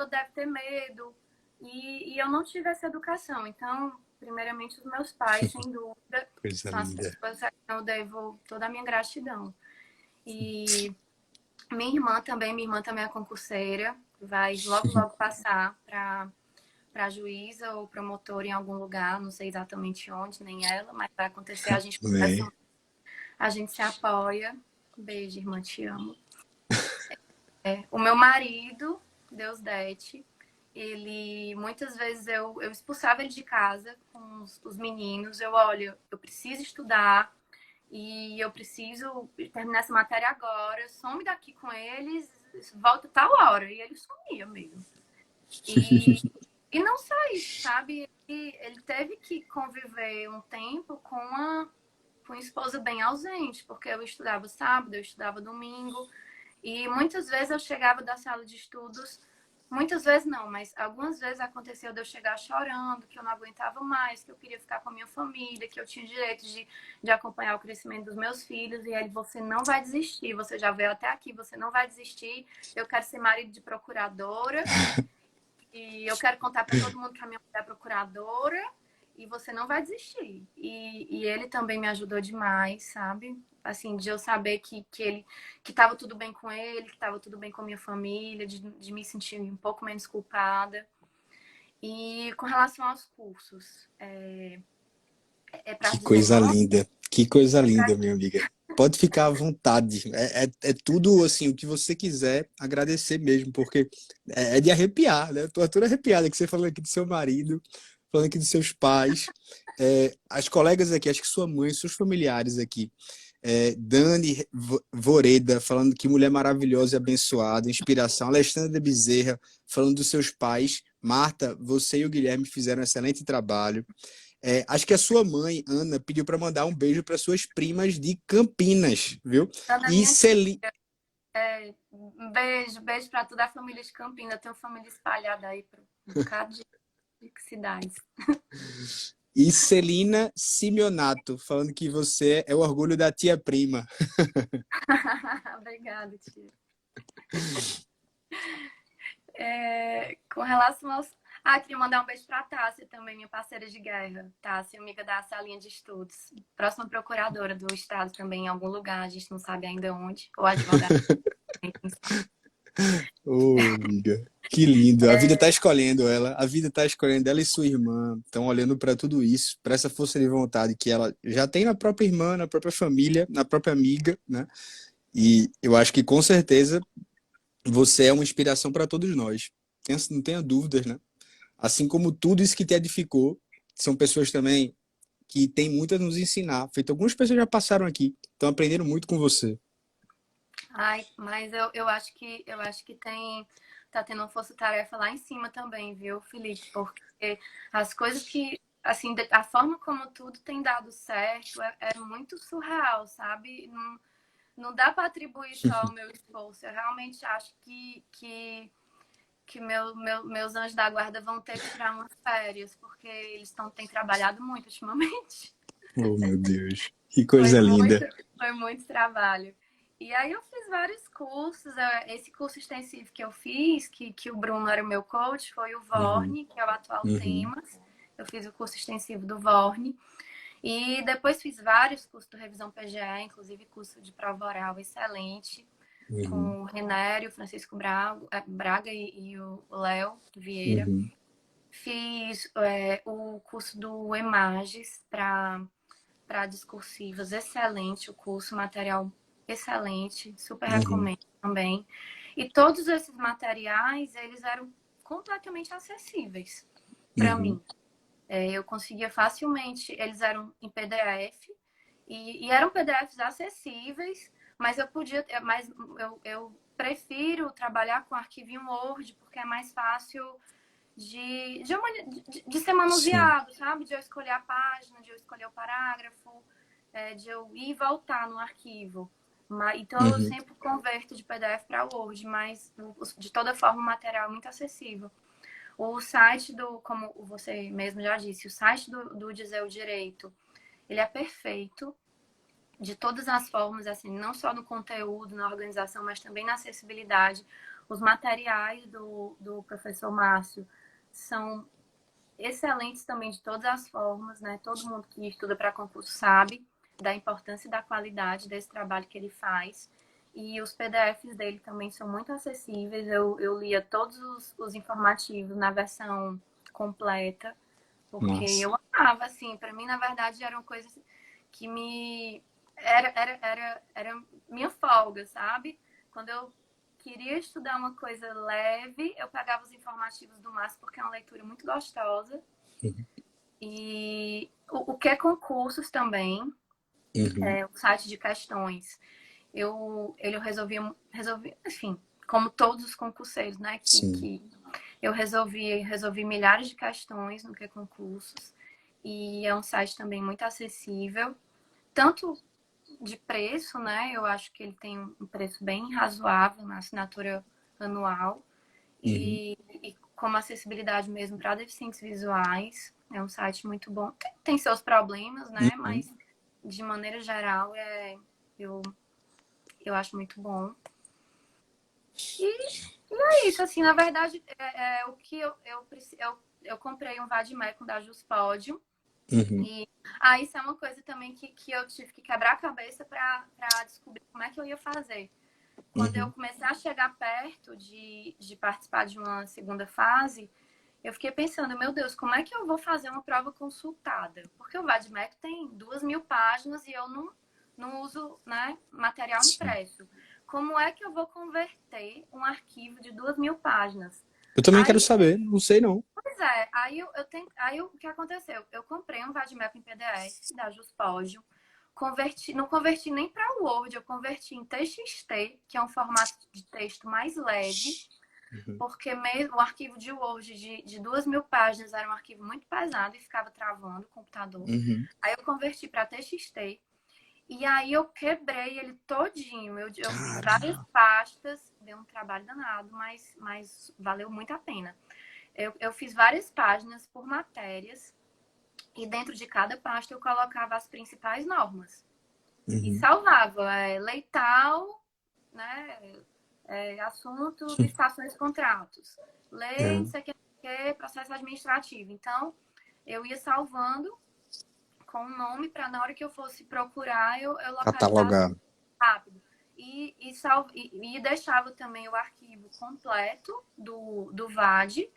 deve ter medo. E eu não tive essa educação. Então, primeiramente, os meus pais, sem dúvida, Coisa são as linda. pessoas a quem eu devo toda a minha gratidão. E minha irmã também é concurseira, vai logo, logo passar para juíza ou promotora em algum lugar, não sei exatamente onde, nem ela, mas vai acontecer, a gente conversa, Bem. a gente se apoia. Beijo, irmã, te amo. O meu marido, Deus Dete, ele muitas vezes eu expulsava ele de casa com os meninos. Olha, eu preciso estudar e eu preciso terminar essa matéria agora. Some daqui com eles, volta tal hora. E ele sumia mesmo. E, e não só isso, sabe? Ele teve que conviver um tempo com uma esposa bem ausente, porque eu estudava sábado, eu estudava domingo. E muitas vezes eu chegava da sala de estudos, muitas vezes não, mas algumas vezes aconteceu de eu chegar chorando, que eu não aguentava mais, que eu queria ficar com a minha família, que eu tinha direito de acompanhar o crescimento dos meus filhos. E ele, você não vai desistir, você já veio até aqui, você não vai desistir. Eu quero ser marido de procuradora e eu quero contar para todo mundo que a minha mulher é procuradora e você não vai desistir. E ele também me ajudou demais, sabe? Assim, de eu saber que estava tudo bem com ele, que estava tudo bem com a minha família, de me sentir um pouco menos culpada. E com relação aos cursos, é para Que dizer coisa não? linda. Que coisa É pra... linda, minha amiga. Pode ficar à vontade. É tudo assim, o que você quiser agradecer mesmo, porque é de arrepiar, né? Eu tô toda arrepiada que você falando aqui do seu marido, falando aqui dos seus pais. As colegas aqui, acho que sua mãe, seus familiares aqui. Dani Voreda, falando que mulher maravilhosa e abençoada, inspiração. Alexandra Bezerra, falando dos seus pais. Marta, você e o Guilherme fizeram um excelente trabalho. Acho que a sua mãe, Ana, pediu para mandar um beijo para suas primas de Campinas, viu? Tá na E minha tia. Celi... Um beijo, beijo para toda a família de Campinas. Eu tenho família espalhada aí para um bocado de cidades. e Celina Simeonato, falando que você é o orgulho da tia prima. Obrigada, tia. Com relação aos. Queria mandar um beijo para a Tássia também, minha parceira de guerra. Tássia, amiga da salinha de estudos. Próxima procuradora do estado também, em algum lugar, a gente não sabe ainda onde. Ou advogada. Ô, amiga, que lindo. A vida está escolhendo ela, a vida está escolhendo ela e sua irmã. Estão olhando para tudo isso, para essa força de vontade que ela já tem na própria irmã, na própria família, na própria amiga, né? E eu acho que com certeza você é uma inspiração para todos nós. Não tenha dúvidas, né? Assim como tudo isso que te edificou, são pessoas também que têm muito a nos ensinar. Feito, algumas pessoas já passaram aqui, estão aprendendo muito com você. Mas eu acho que tá tendo uma força-tarefa lá em cima também, viu, Felipe? Porque as coisas que assim, a forma como tudo tem dado certo é muito surreal, sabe? Não dá para atribuir só ao meu esforço. Eu realmente acho que meus anjos da guarda vão ter que tirar umas férias, porque eles têm trabalhado muito ultimamente. Oh, meu Deus. Que coisa linda. Foi muito trabalho. E aí eu fiz vários cursos. Esse curso extensivo que eu fiz, que o Bruno era o meu coach, foi o Uhum, Vorne, que é o atual uhum, Temas. Eu fiz o curso extensivo do Vorne. E depois fiz vários cursos do Revisão PGE, inclusive curso de prova oral excelente, uhum, com o Renério, Francisco Braga e o Léo Vieira. uhum, Fiz o curso do Emages para discursivas, excelente o curso, material excelente, super uhum, recomendo também. E todos esses materiais, eles eram completamente acessíveis para uhum. mim. Eu conseguia facilmente, eles eram em PDF e eram PDFs acessíveis, mas eu prefiro trabalhar com arquivo em Word porque é mais fácil de ser Sim. manuseado, sabe? De eu escolher a página, de eu escolher o parágrafo, de eu ir e voltar no arquivo. Então eu Uhum, sempre converto de PDF para Word, mas de toda forma o material é muito acessível. O site como você mesmo já disse, o site do Dizer o Direito, ele é perfeito de todas as formas, assim, não só no conteúdo, na organização, mas também na acessibilidade. Os materiais do professor Márcio são excelentes também de todas as formas, né? Todo mundo que estuda para concurso sabe da importância e da qualidade desse trabalho que ele faz. E os PDFs dele também são muito acessíveis. Eu lia todos os informativos na versão completa, porque nossa. eu amava, assim, para mim, na verdade, eram coisas que era minha folga, sabe? Quando eu queria estudar uma coisa leve, eu pegava os informativos do Márcio, porque é uma leitura muito gostosa. E o que é concursos também, Uhum, o site de questões. Ele resolvi, enfim, como todos os concurseiros, né? sim. Que eu resolvi milhares de questões no que é concursos. E é um site também muito acessível, tanto de preço, né? Eu acho que ele tem um preço bem razoável na assinatura anual. Uhum, E como acessibilidade mesmo para deficientes visuais. É um site muito bom. Tem seus problemas, né? uhum, Mas de maneira geral eu, eu acho muito bom. E é isso, assim, na verdade, o que eu comprei um Vademecum da Juspodium. uhum, E isso é uma coisa também que eu tive que quebrar a cabeça para descobrir como é que eu ia fazer. Quando eu uhum. comecei a chegar perto de participar de uma segunda fase, eu fiquei pensando, meu Deus, como é que eu vou fazer uma prova consultada? Porque o VADMEC tem 2.000 páginas e eu não uso, né, material Sim. impresso. Como é que eu vou converter um arquivo de 2.000 páginas? Eu também quero Aí, saber, não sei não. pois aí o que aconteceu? Eu comprei um VADMEC em PDF da Juspódio, não converti nem para o Word, eu converti em TXT, que é um formato de texto mais leve, Uhum, porque mesmo o arquivo de Word de 2.000 páginas era um arquivo muito pesado e ficava travando o computador. uhum. Aí eu converti para TXT e aí eu quebrei ele todinho. Eu fiz várias Cara. pastas, deu um trabalho danado, mas valeu muito a pena. Eu fiz várias páginas por matérias e dentro de cada pasta eu colocava as principais normas. E Uhum. salvava leital, né? Assunto, licitações e contratos. Lei, não Uhum. sei o que, processo administrativo. Então, eu ia salvando com um nome para na hora que eu fosse procurar, eu localizasse Catalogar. rápido. E deixava também o arquivo completo do VAD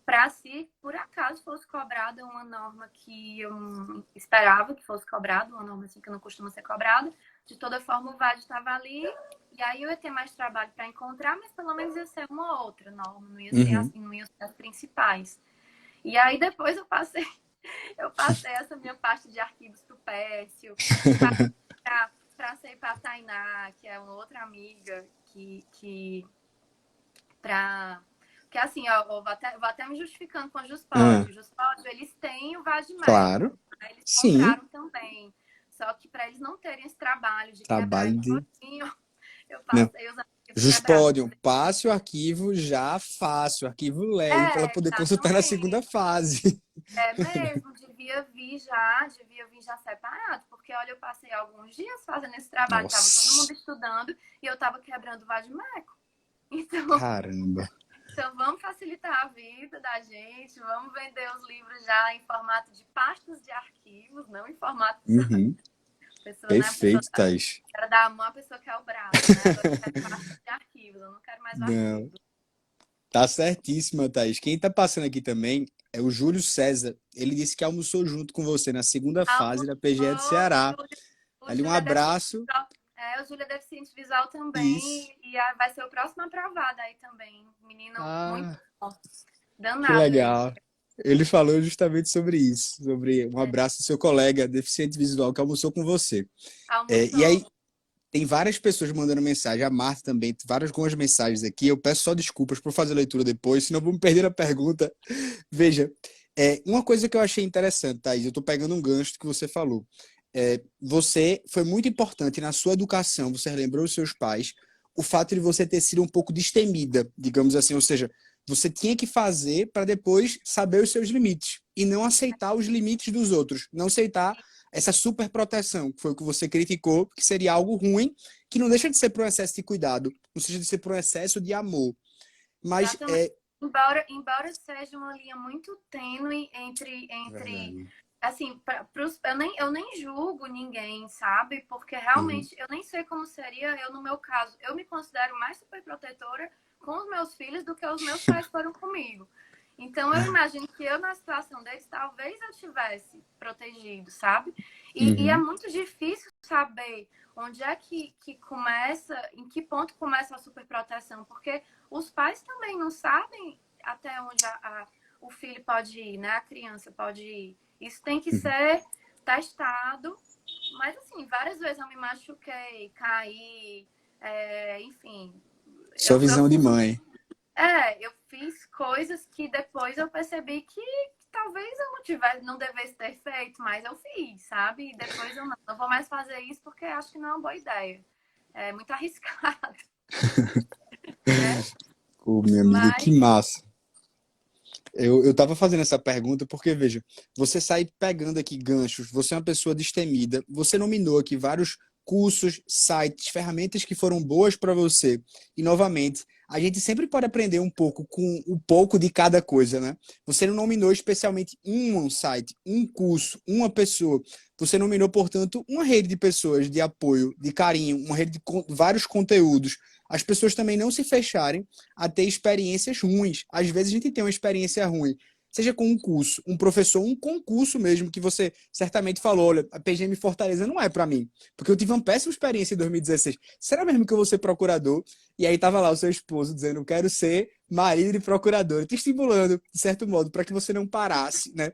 para se por acaso fosse cobrada uma norma que eu não esperava que fosse cobrada, uma norma assim que não costuma ser cobrada, de toda forma o VAD estava ali, e aí eu ia ter mais trabalho para encontrar, mas pelo menos ia ser uma outra norma, Uhum. não ia ser as principais. E aí depois eu passei essa minha parte de arquivos para o Pécio, para a Tainá, que é uma outra amiga que para Que assim, ó, eu vou até me justificando com o Ah, Juspódio. O Juspódio, eles têm o Vadimeco, claro. né? Eles Sim. compraram também. Só que para eles não terem esse trabalho de quebrar Trabalho ele de. todinho, eu Não. passei os arquivos quebrados. Juspodium, passe o arquivo já fácil, arquivo leve, para ela É, poder consultar na segunda exatamente. fase. É mesmo, devia vir já separado, porque olha, eu passei alguns dias fazendo esse trabalho, tava todo mundo Nossa, estudando e eu tava quebrando o vadimeco. Então, caramba. então vamos facilitar a vida da gente, vamos vender os livros já em formato de pastas de arquivos, não em formato Uhum. pessoa, né? A pessoa Perfeito, Thaís. quero dar a mão, a pessoa quer o braço, né? Agora eu quero pastas de arquivos, eu não quero mais o Não, arquivo. tá certíssima, Thaís. Quem tá passando aqui também é o Júlio César. Ele disse que almoçou junto com você na segunda fase da PGE do Almoçou, Ceará. o Ali um Júlio é deficiente abraço. visual. É, o Júlio é deficiente visual Isso. também. E vai ser o próximo aprovado aí também. Menino muito Ah, bom. que Danado ele. legal. Ele falou justamente sobre isso, sobre um É, abraço do seu colega deficiente visual que almoçou com você. E almoçou. aí, tem várias pessoas mandando mensagem, a Marta também, várias algumas mensagens aqui. Eu peço só desculpas por fazer a leitura depois, senão vou me perder a pergunta. Veja, uma coisa que eu achei interessante, Thaís, eu estou pegando um gancho do que você falou. Você foi muito importante na sua educação, você lembrou os seus pais, o fato de você ter sido um pouco destemida, digamos assim, ou seja, você tinha que fazer para depois saber os seus limites e não aceitar os limites dos outros, não aceitar essa super proteção, que foi o que você criticou, que seria algo ruim, que não deixa de ser por um excesso de cuidado, não deixa de ser por um excesso de amor. Mas Exatamente. Embora seja uma linha muito tênue entre verdade. assim, eu nem julgo ninguém, sabe? Porque Uhum. realmente eu nem sei como seria eu no meu caso. Eu me considero mais superprotetora com os meus filhos do que os meus pais foram comigo. Então eu imagino que eu na situação deles talvez eu tivesse protegido, sabe? E é Uhum. muito difícil saber onde é que começa, em que ponto começa a superproteção, porque os pais também não sabem até onde o filho pode ir, né? A criança pode ir. Isso tem que Uhum. ser testado. Mas, assim, várias vezes eu me machuquei, caí, enfim. Sua Eu visão de fiz, mãe. eu fiz coisas que depois eu percebi que talvez eu não devesse ter feito, mas eu fiz, sabe? E depois eu não vou mais fazer isso porque acho que não é uma boa ideia. É muito arriscado, né? Ô, minha amiga, que Mas massa. Eu tava fazendo essa pergunta porque, veja, você sai pegando aqui ganchos, você é uma pessoa destemida, você nominou aqui vários cursos, sites, ferramentas que foram boas para você. E, novamente, a gente sempre pode aprender um pouco com um pouco de cada coisa, né? Você não nominou especialmente um site, um curso, uma pessoa. Você nominou, portanto, uma rede de pessoas de apoio, de carinho, uma rede de vários conteúdos. As pessoas também não se fecharem a ter experiências ruins. Às vezes a gente tem uma experiência ruim, seja com um curso, um professor, um concurso mesmo, que você certamente falou, olha, a PGM Fortaleza não é para mim, porque eu tive uma péssima experiência em 2016. Será mesmo que eu vou ser procurador? E aí tava lá o seu esposo dizendo, quero ser marido de procurador, te estimulando, de certo modo, para que você não parasse, né?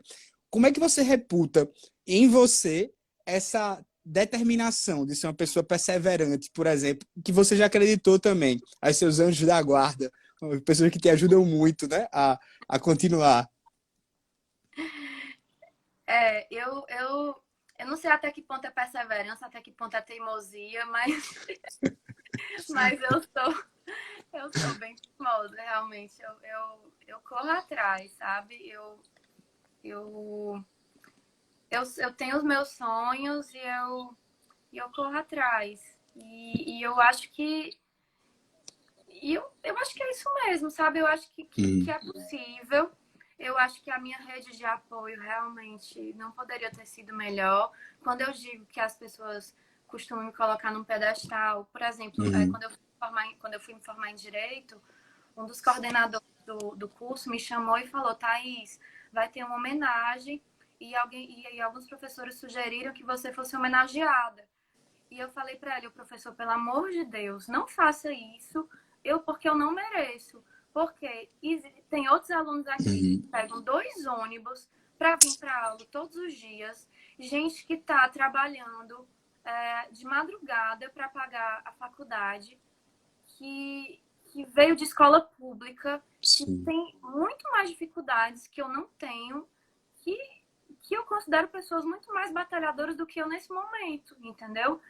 Como é que você reputa em você essa determinação de ser uma pessoa perseverante, por exemplo, que você já acreditou também, aos seus anjos da guarda, pessoas que te ajudam muito, né, a continuar. eu não sei até que ponto é perseverança, até que ponto é teimosia, mas, mas eu sou bem teimosa, realmente. Eu corro atrás, sabe? Eu, eu tenho os meus sonhos e eu corro atrás. E eu acho que eu acho que é isso mesmo, sabe? Eu acho que Uhum. é possível. Eu acho que a minha rede de apoio realmente não poderia ter sido melhor. Quando eu digo que as pessoas costumam me colocar num pedestal, por exemplo, Uhum. quando eu fui me formar em Direito, um dos coordenadores do curso me chamou e falou, Thaís, vai ter uma homenagem e alguns professores sugeriram que você fosse homenageada. E eu falei para ele, professor, pelo amor de Deus, não faça isso, porque eu não mereço. Porque tem outros alunos aqui que Uhum. pegam 2 ônibus para vir para aula todos os dias, gente que está trabalhando de madrugada para pagar a faculdade, que, que veio de escola pública, que Sim. tem muito mais dificuldades que eu não tenho, que, que eu considero pessoas muito mais batalhadoras do que eu nesse momento, entendeu?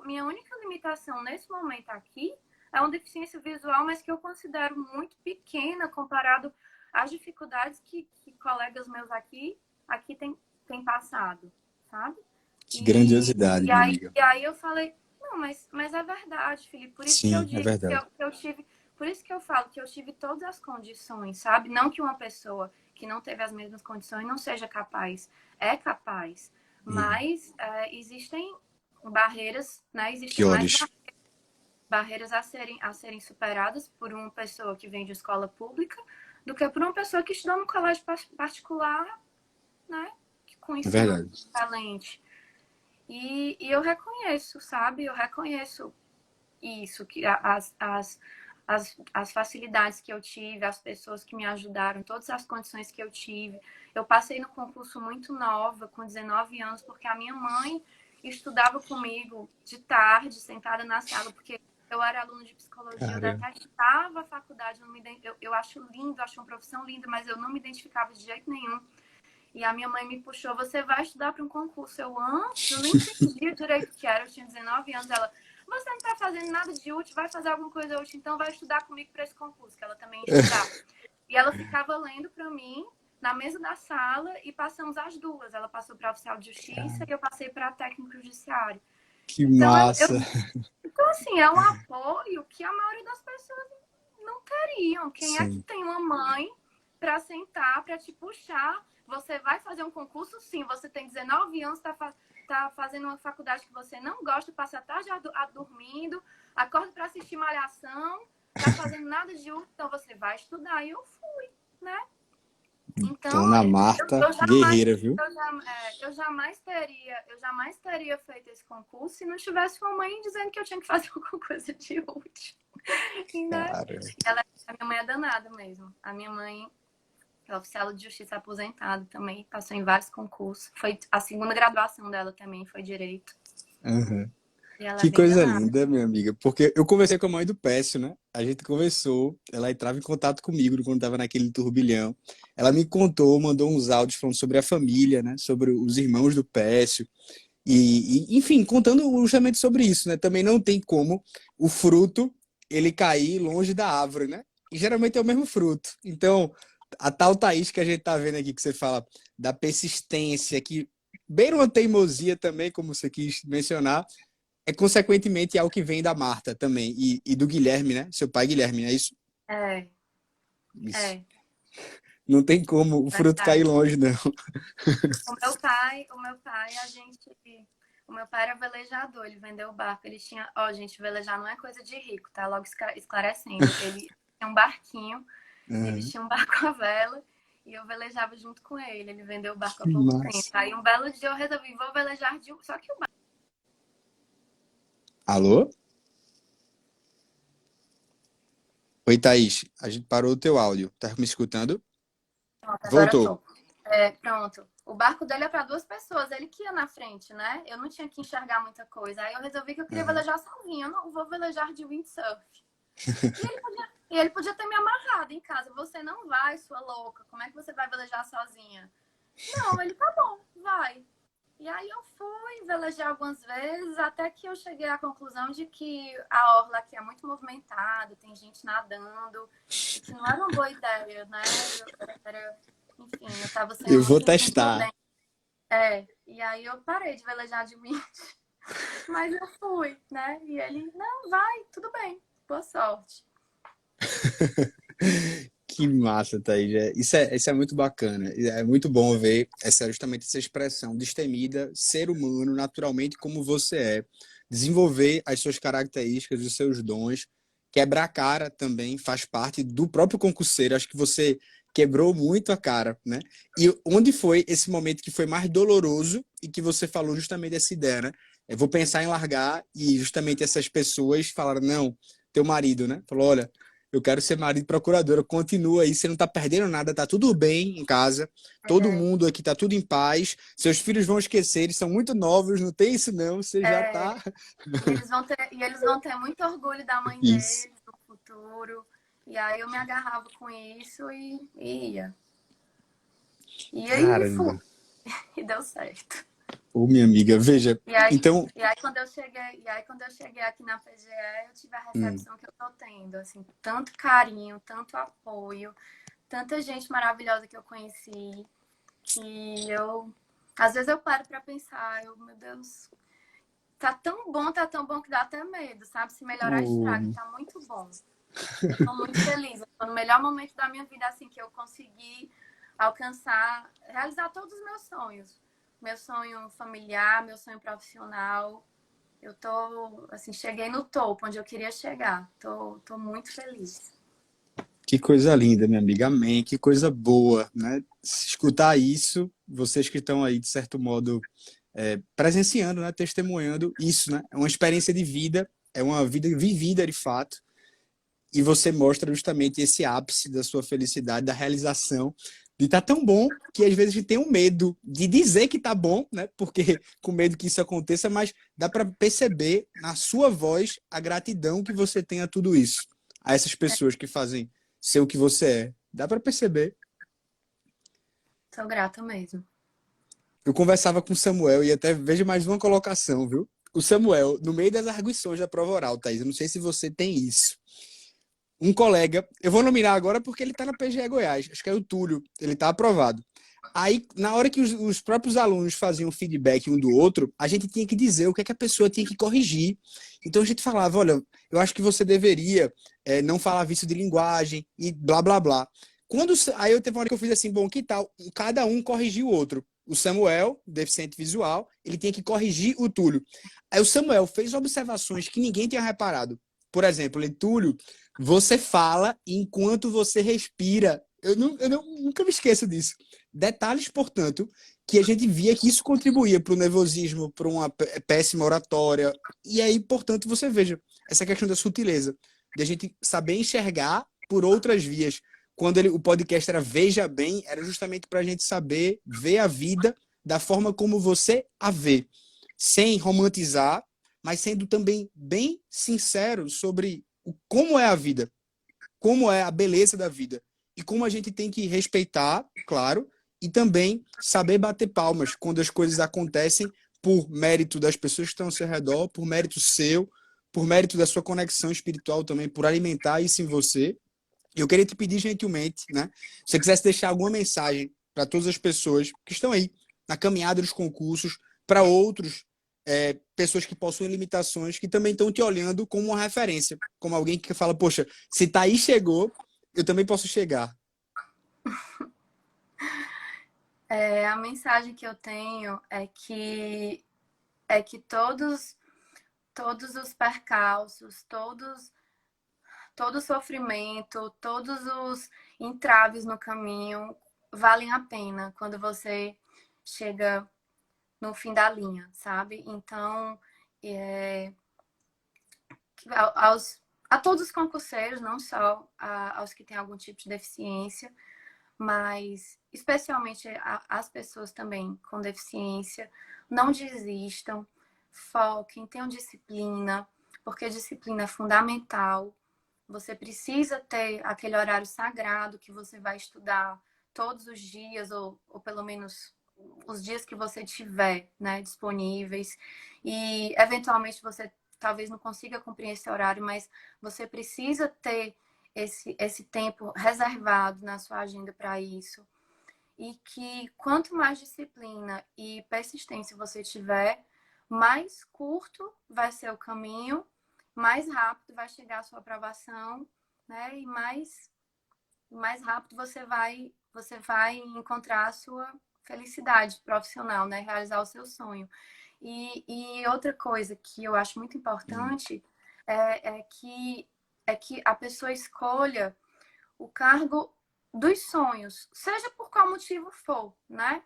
Minha única limitação nesse momento aqui é uma deficiência visual, mas que eu considero muito pequena comparado às dificuldades que colegas meus aqui têm passado, sabe? Que grandiosidade, minha amiga. E aí eu falei, não, mas é verdade, Felipe. Por isso que eu Sim, é digo verdade. que eu tive, por isso que eu falo que eu tive todas as condições, sabe? Não que uma pessoa que não teve as mesmas condições não seja capaz. É capaz. Mas existem barreiras, né? Existem mais Piores. barreiras a serem superadas por uma pessoa que vem de escola pública do que por uma pessoa que estudou no colégio particular, né? Com É ensino verdade. excelente. E eu reconheço, sabe? Eu reconheço isso, que as facilidades que eu tive, as pessoas que me ajudaram, todas as condições que eu tive. Eu passei no concurso muito nova, com 19 anos, porque a minha mãe estudava comigo de tarde, sentada na sala, porque eu era aluna de psicologia, eu Cara, detestava a faculdade, eu acho lindo, acho uma profissão linda, mas eu não me identificava de jeito nenhum. E a minha mãe me puxou, você vai estudar para um concurso. Eu nem entendi direito o que era, eu tinha 19 anos. Ela, você não está fazendo nada de útil, vai fazer alguma coisa útil, então vai estudar comigo para esse concurso, que ela também ia estudar. E ela ficava lendo para mim na mesa da sala e passamos as duas. Ela passou para oficial de justiça e eu passei para técnico judiciário. que Então, massa. então, assim, é um apoio que a maioria das pessoas não teriam. Quem é que Sim. tem uma mãe para sentar, para te puxar? Você vai fazer um concurso? Sim. Você tem 19 anos, tá fazendo uma faculdade que você não gosta, passa a tarde dormindo, acorda para assistir Malhação, tá fazendo nada de útil, então você vai estudar. E eu fui, né? Então, Dona Marta, eu jamais, guerreira, viu? eu jamais teria feito esse concurso se não tivesse uma mãe dizendo que eu tinha que fazer alguma coisa de útil. E, né? Cara, A minha mãe é danada mesmo. A minha mãe é oficial de justiça aposentada também, passou em vários concursos. Foi a segunda graduação dela também, foi direito. uhum. E ela é Que bem coisa danada. linda, minha amiga. Porque eu conversei com a mãe do Pécio, né? A gente conversou, ela entrava em contato comigo quando estava naquele turbilhão. Ela me contou, mandou uns áudios falando sobre a família, né? Sobre os irmãos do Pécio. Enfim, contando justamente sobre isso, né? Também não tem como o fruto ele cair longe da árvore, né? E geralmente é o mesmo fruto. Então, a tal Thaís que a gente tá vendo aqui, que você fala da persistência, que beira uma teimosia também, como você quis mencionar, é consequentemente algo que vem da Marta também, e do Guilherme, né? Seu pai Guilherme, é isso? É, Isso. é, Não tem como o fruto cair verdade. longe, não. O meu pai era velejador, ele vendeu barco. Ele tinha, ó, gente, velejar não é coisa de rico, tá? Logo esclarecendo. Ele tinha um barquinho, ele Uhum. tinha um barco à vela e eu velejava junto com ele. Ele vendeu o barco há Que pouco tempo. massa. Aí um belo dia eu resolvi, vou velejar de um. Só que o barco Alô? Oi, Thaís. A gente parou o teu áudio. Tá me escutando? agora eu Voltou. tô. Pronto. O barco dele é para duas pessoas, ele que ia na frente, né? Eu não tinha que enxergar muita coisa. Aí eu resolvi que eu queria Uhum. velejar sozinha. Eu não vou velejar de windsurf. E ele podia ter me amarrado em casa. Você não vai, sua louca. Como é que você vai velejar sozinha? Não, ele tá bom, vai. E aí eu fui velejar algumas vezes, até que eu cheguei à conclusão de que a orla aqui é muito movimentada, tem gente nadando, e que não era uma boa ideia, né? Enfim, eu tava sendo Eu vou muito testar. imprudente. E aí eu parei de velejar de wind, mas eu fui, né? E ele, não, vai, tudo bem, boa sorte. Que massa, Thaís. Isso é muito bacana. É muito bom ver justamente essa expressão destemida, ser humano, naturalmente como você é. Desenvolver as suas características, os seus dons. Quebrar a cara também faz parte do próprio concurseiro. Acho que você quebrou muito a cara, né? E onde foi esse momento que foi mais doloroso e que você falou justamente dessa ideia, né? Eu vou pensar em largar e justamente essas pessoas falaram, não, teu marido, né? Falou, olha, eu quero ser marido procuradora, continua aí, você não tá perdendo nada, tá tudo bem em casa, todo É, mundo aqui tá tudo em paz, seus filhos vão esquecer, eles são muito novos, não tem isso não, você já é, tá... e eles vão ter muito orgulho da mãe Isso. deles no futuro. E aí eu me agarrava com isso e ia. E aí fui, Caramba. e deu certo. Ô, minha amiga, veja, E aí, então, quando eu cheguei aqui na PGE, eu tive a hum, recepção que eu tô tendo, assim, tanto carinho, tanto apoio, tanta gente maravilhosa que eu conheci, que eu, às vezes eu paro pra pensar, meu Deus, tá tão bom que dá até medo, sabe? Se melhorar, estraga, ô, tá muito bom. Eu tô muito feliz, eu tô no melhor momento da minha vida, assim, que eu consegui alcançar, realizar todos os meus sonhos. Meu sonho familiar, meu sonho profissional. Eu tô, assim, cheguei no topo, onde eu queria chegar. Tô muito feliz. que coisa linda, minha amiga, amém, que coisa boa, né? Escutar isso, vocês que estão aí, de certo modo, presenciando, né? Testemunhando isso, né? É uma experiência de vida, é uma vida vivida de fato, e você mostra justamente esse ápice da sua felicidade, da realização, de estar tão bom que às vezes a gente tem um medo de dizer que tá bom, né? Porque com medo que isso aconteça, mas dá para perceber na sua voz a gratidão que você tem a tudo isso, a essas pessoas que fazem ser o que você é. Dá para perceber. Sou grata mesmo. Eu conversava com o Samuel e até vejo mais uma colocação, viu? O Samuel, no meio das arguições da prova oral, Thaís, eu não sei se você tem isso. Um colega, eu vou nominar agora porque ele está na PGE Goiás, acho que é o Túlio, ele está aprovado. Aí, na hora que os próprios alunos faziam feedback um do outro, a gente tinha que dizer o que é que a pessoa tinha que corrigir. Então a gente falava, olha, eu acho que você deveria não falar vício de linguagem e blá blá blá. Aí eu teve uma hora que eu fiz assim, bom, que tal? Cada um corrigiu o outro. O Samuel, deficiente visual, ele tinha que corrigir o Túlio. Aí o Samuel fez observações que ninguém tinha reparado. Por exemplo, ele, Túlio, você fala enquanto você respira. Nunca me esqueço disso. Detalhes, portanto, que a gente via que isso contribuía para o nervosismo, para uma péssima oratória. E aí, portanto, você veja essa questão da sutileza, de a gente saber enxergar por outras vias. Quando o podcast era Veja Bem, era justamente para a gente saber ver a vida da forma como você a vê, sem romantizar, mas sendo também bem sincero sobre como é a vida, como é a beleza da vida e como a gente tem que respeitar, claro, e também saber bater palmas quando as coisas acontecem por mérito das pessoas que estão ao seu redor, por mérito seu, por mérito da sua conexão espiritual também, por alimentar isso em você. E eu queria te pedir gentilmente, né, se você quisesse deixar alguma mensagem para todas as pessoas que estão aí na caminhada dos concursos, para outros pessoas que possuem limitações, que também estão te olhando como uma referência, como alguém que fala, poxa, se Thaís chegou, eu também posso chegar. A mensagem que eu tenho é que todos os percalços, todo o sofrimento, todos os entraves no caminho valem a pena quando você chega no fim da linha, sabe? Então, é, aos, a todos os concurseiros, não só aos que têm algum tipo de deficiência, mas especialmente as pessoas também com deficiência, não desistam, foquem, tenham disciplina, porque disciplina é fundamental. Você precisa ter aquele horário sagrado que você vai estudar todos os dias, ou pelo menos os dias que você tiver, né, disponíveis. E eventualmente você talvez não consiga cumprir esse horário, mas você precisa ter esse tempo reservado na sua agenda para isso. E que quanto mais disciplina e persistência você tiver, mais curto vai ser o caminho, mais rápido vai chegar a sua aprovação, né? E mais rápido você vai encontrar a sua felicidade profissional, né? Realizar o seu sonho. E outra coisa que eu acho muito importante é, é que, é que a pessoa escolha o cargo dos sonhos, seja por qual motivo for, né?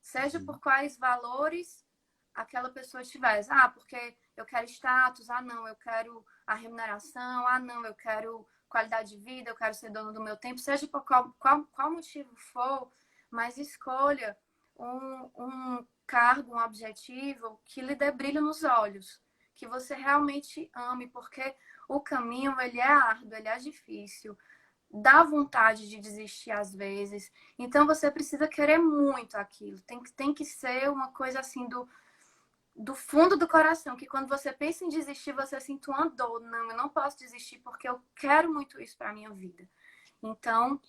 Seja por quais valores aquela pessoa tivesse. Ah, porque eu quero status, ah, não, eu quero a remuneração, ah, não, eu quero qualidade de vida, eu quero ser dono do meu tempo, seja por qual motivo for, mas escolha um cargo, um objetivo que lhe dê brilho nos olhos, que você realmente ame, porque o caminho, ele é árduo, ele é difícil. Dá vontade de desistir às vezes. Então, você precisa querer muito aquilo. Tem que ser uma coisa assim do fundo do coração, que quando você pensa em desistir, você sente uma dor. Não, eu não posso desistir porque eu quero muito isso para minha vida. Então,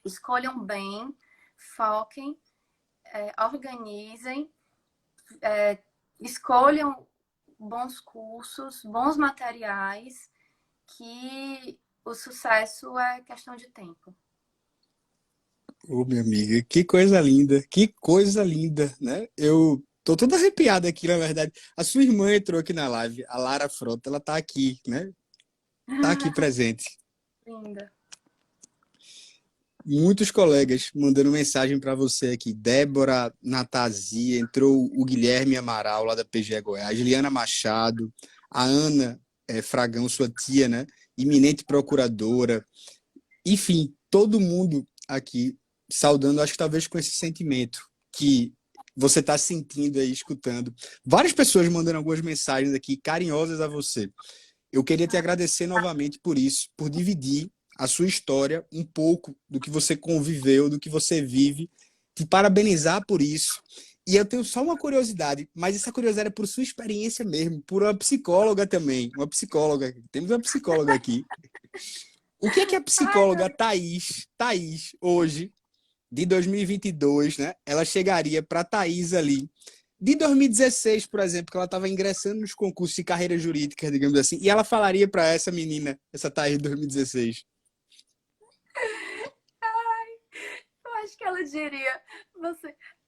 escolham bem, foquem, organizem, escolham bons cursos, bons materiais, que o sucesso é questão de tempo. Ô, minha amiga, que coisa linda, né? Eu tô todo arrepiado aqui, na verdade. A sua irmã entrou aqui na live, a Lara Frota, ela tá aqui, né? Tá aqui presente. Linda. Muitos colegas mandando mensagem para você aqui. Débora Natazia, entrou o Guilherme Amaral, lá da PGE Goiás, Liana Machado, a Ana Fragão, sua tia, né? Iminente procuradora. Enfim, todo mundo aqui saudando, acho que talvez com esse sentimento que você está sentindo aí, escutando. Várias pessoas mandando algumas mensagens aqui carinhosas a você. Eu queria te agradecer novamente por isso, por dividir a sua história, um pouco do que você conviveu, do que você vive, te parabenizar por isso. E eu tenho só uma curiosidade, mas essa curiosidade é por sua experiência mesmo, por uma psicóloga também, uma psicóloga. Temos uma psicóloga aqui. O que é que a psicóloga Thaís, hoje, de 2022, né? Ela chegaria para Thaís ali, de 2016, por exemplo, que ela estava ingressando nos concursos de carreira jurídica, digamos assim, e ela falaria para essa menina, essa Thaís de 2016? Eu acho que ela diria,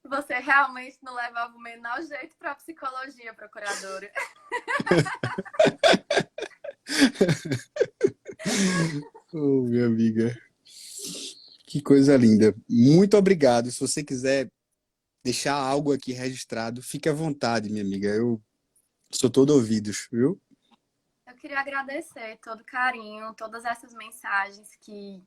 você realmente não levava o menor jeito para psicologia, procuradora. Oh, minha amiga, que coisa linda. Muito obrigado. Se você quiser deixar algo aqui registrado, fique à vontade, minha amiga. Eu sou todo ouvidos, viu? Eu queria agradecer todo o carinho, todas essas mensagens que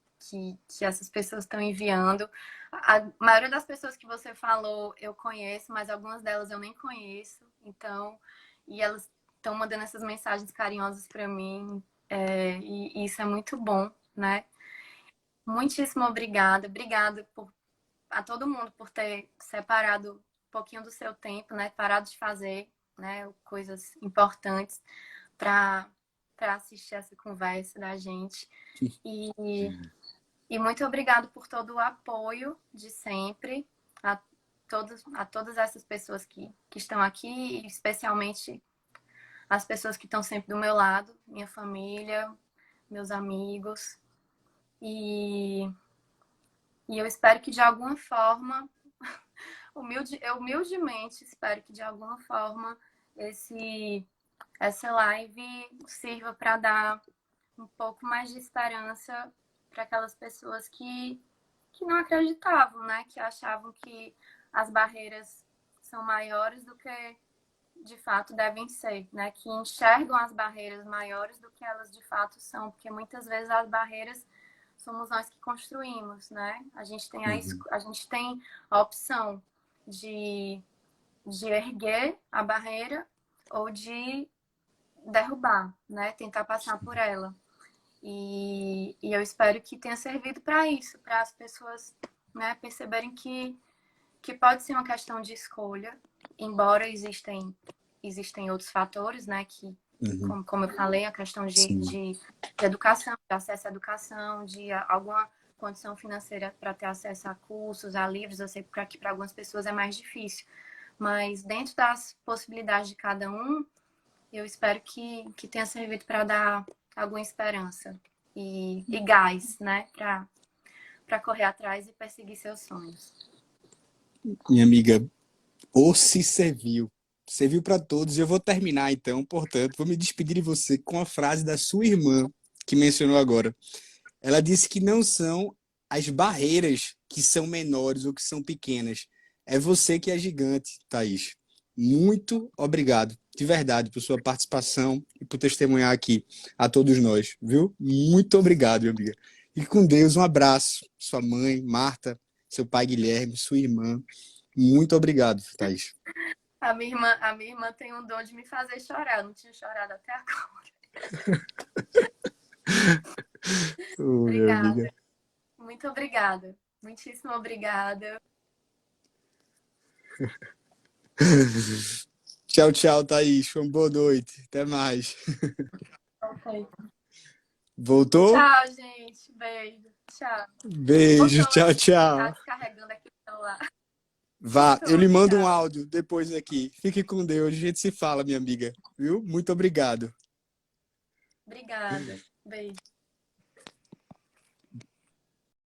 essas pessoas estão enviando. A maioria das pessoas que você falou eu conheço, mas algumas delas eu nem conheço. Então, e elas estão mandando essas mensagens carinhosas para mim. E isso é muito bom, né? Muitíssimo obrigada. Obrigada a todo mundo por ter separado um pouquinho do seu tempo, né? Parado de fazer, né, coisas importantes para assistir essa conversa da gente. E muito obrigado por todo o apoio de sempre, a todas essas pessoas que estão aqui, especialmente as pessoas que estão sempre do meu lado, minha família, meus amigos. E eu espero que de alguma forma, eu humildemente espero que de alguma forma essa live sirva para dar um pouco mais de esperança para aquelas pessoas que não acreditavam, né? Que achavam que as barreiras são maiores do que de fato devem ser, né? Que enxergam as barreiras maiores do que elas de fato são, porque muitas vezes as barreiras somos nós que construímos, né? A gente tem a opção de erguer a barreira ou de derrubar, né? Tentar passar por ela. E eu espero que tenha servido para isso, para as pessoas, né, perceberem que pode ser uma questão de escolha, embora existem outros fatores, né, que, como eu falei, a questão de educação, de acesso à educação, de alguma condição financeira para ter acesso a cursos, a livros. Eu sei que para algumas pessoas é mais difícil, mas dentro das possibilidades de cada um, eu espero que tenha servido para dar alguma esperança e gás, né, para correr atrás e perseguir seus sonhos. Minha amiga, ou se serviu. Serviu para todos. E eu vou terminar, então, portanto, vou me despedir de você com a frase da sua irmã, que mencionou agora. Ela disse que não são as barreiras que são menores ou que são pequenas. É você que é gigante, Thaís. Muito obrigado, de verdade, por sua participação e por testemunhar aqui a todos nós, viu? Muito obrigado, minha amiga. E com Deus, um abraço. Sua mãe, Marta, seu pai Guilherme, sua irmã. Muito obrigado, Thaís. A minha irmã tem um dom de me fazer chorar. Eu não tinha chorado até agora. Ô, minha amiga. Obrigada. Muito obrigada. Muitíssimo obrigada. Tchau, tchau, Thaís. Uma boa noite. Até mais. Ok. Voltou? Tchau, gente. Beijo. Tchau. Beijo, Voltou, tchau, mas tá tchau. descarregando aqui o celular. Vá, eu Voltou. lhe mando um Tchau. áudio depois aqui. Fique com Deus. A gente se fala, minha amiga. Viu? Muito obrigado. Obrigada. Beijo.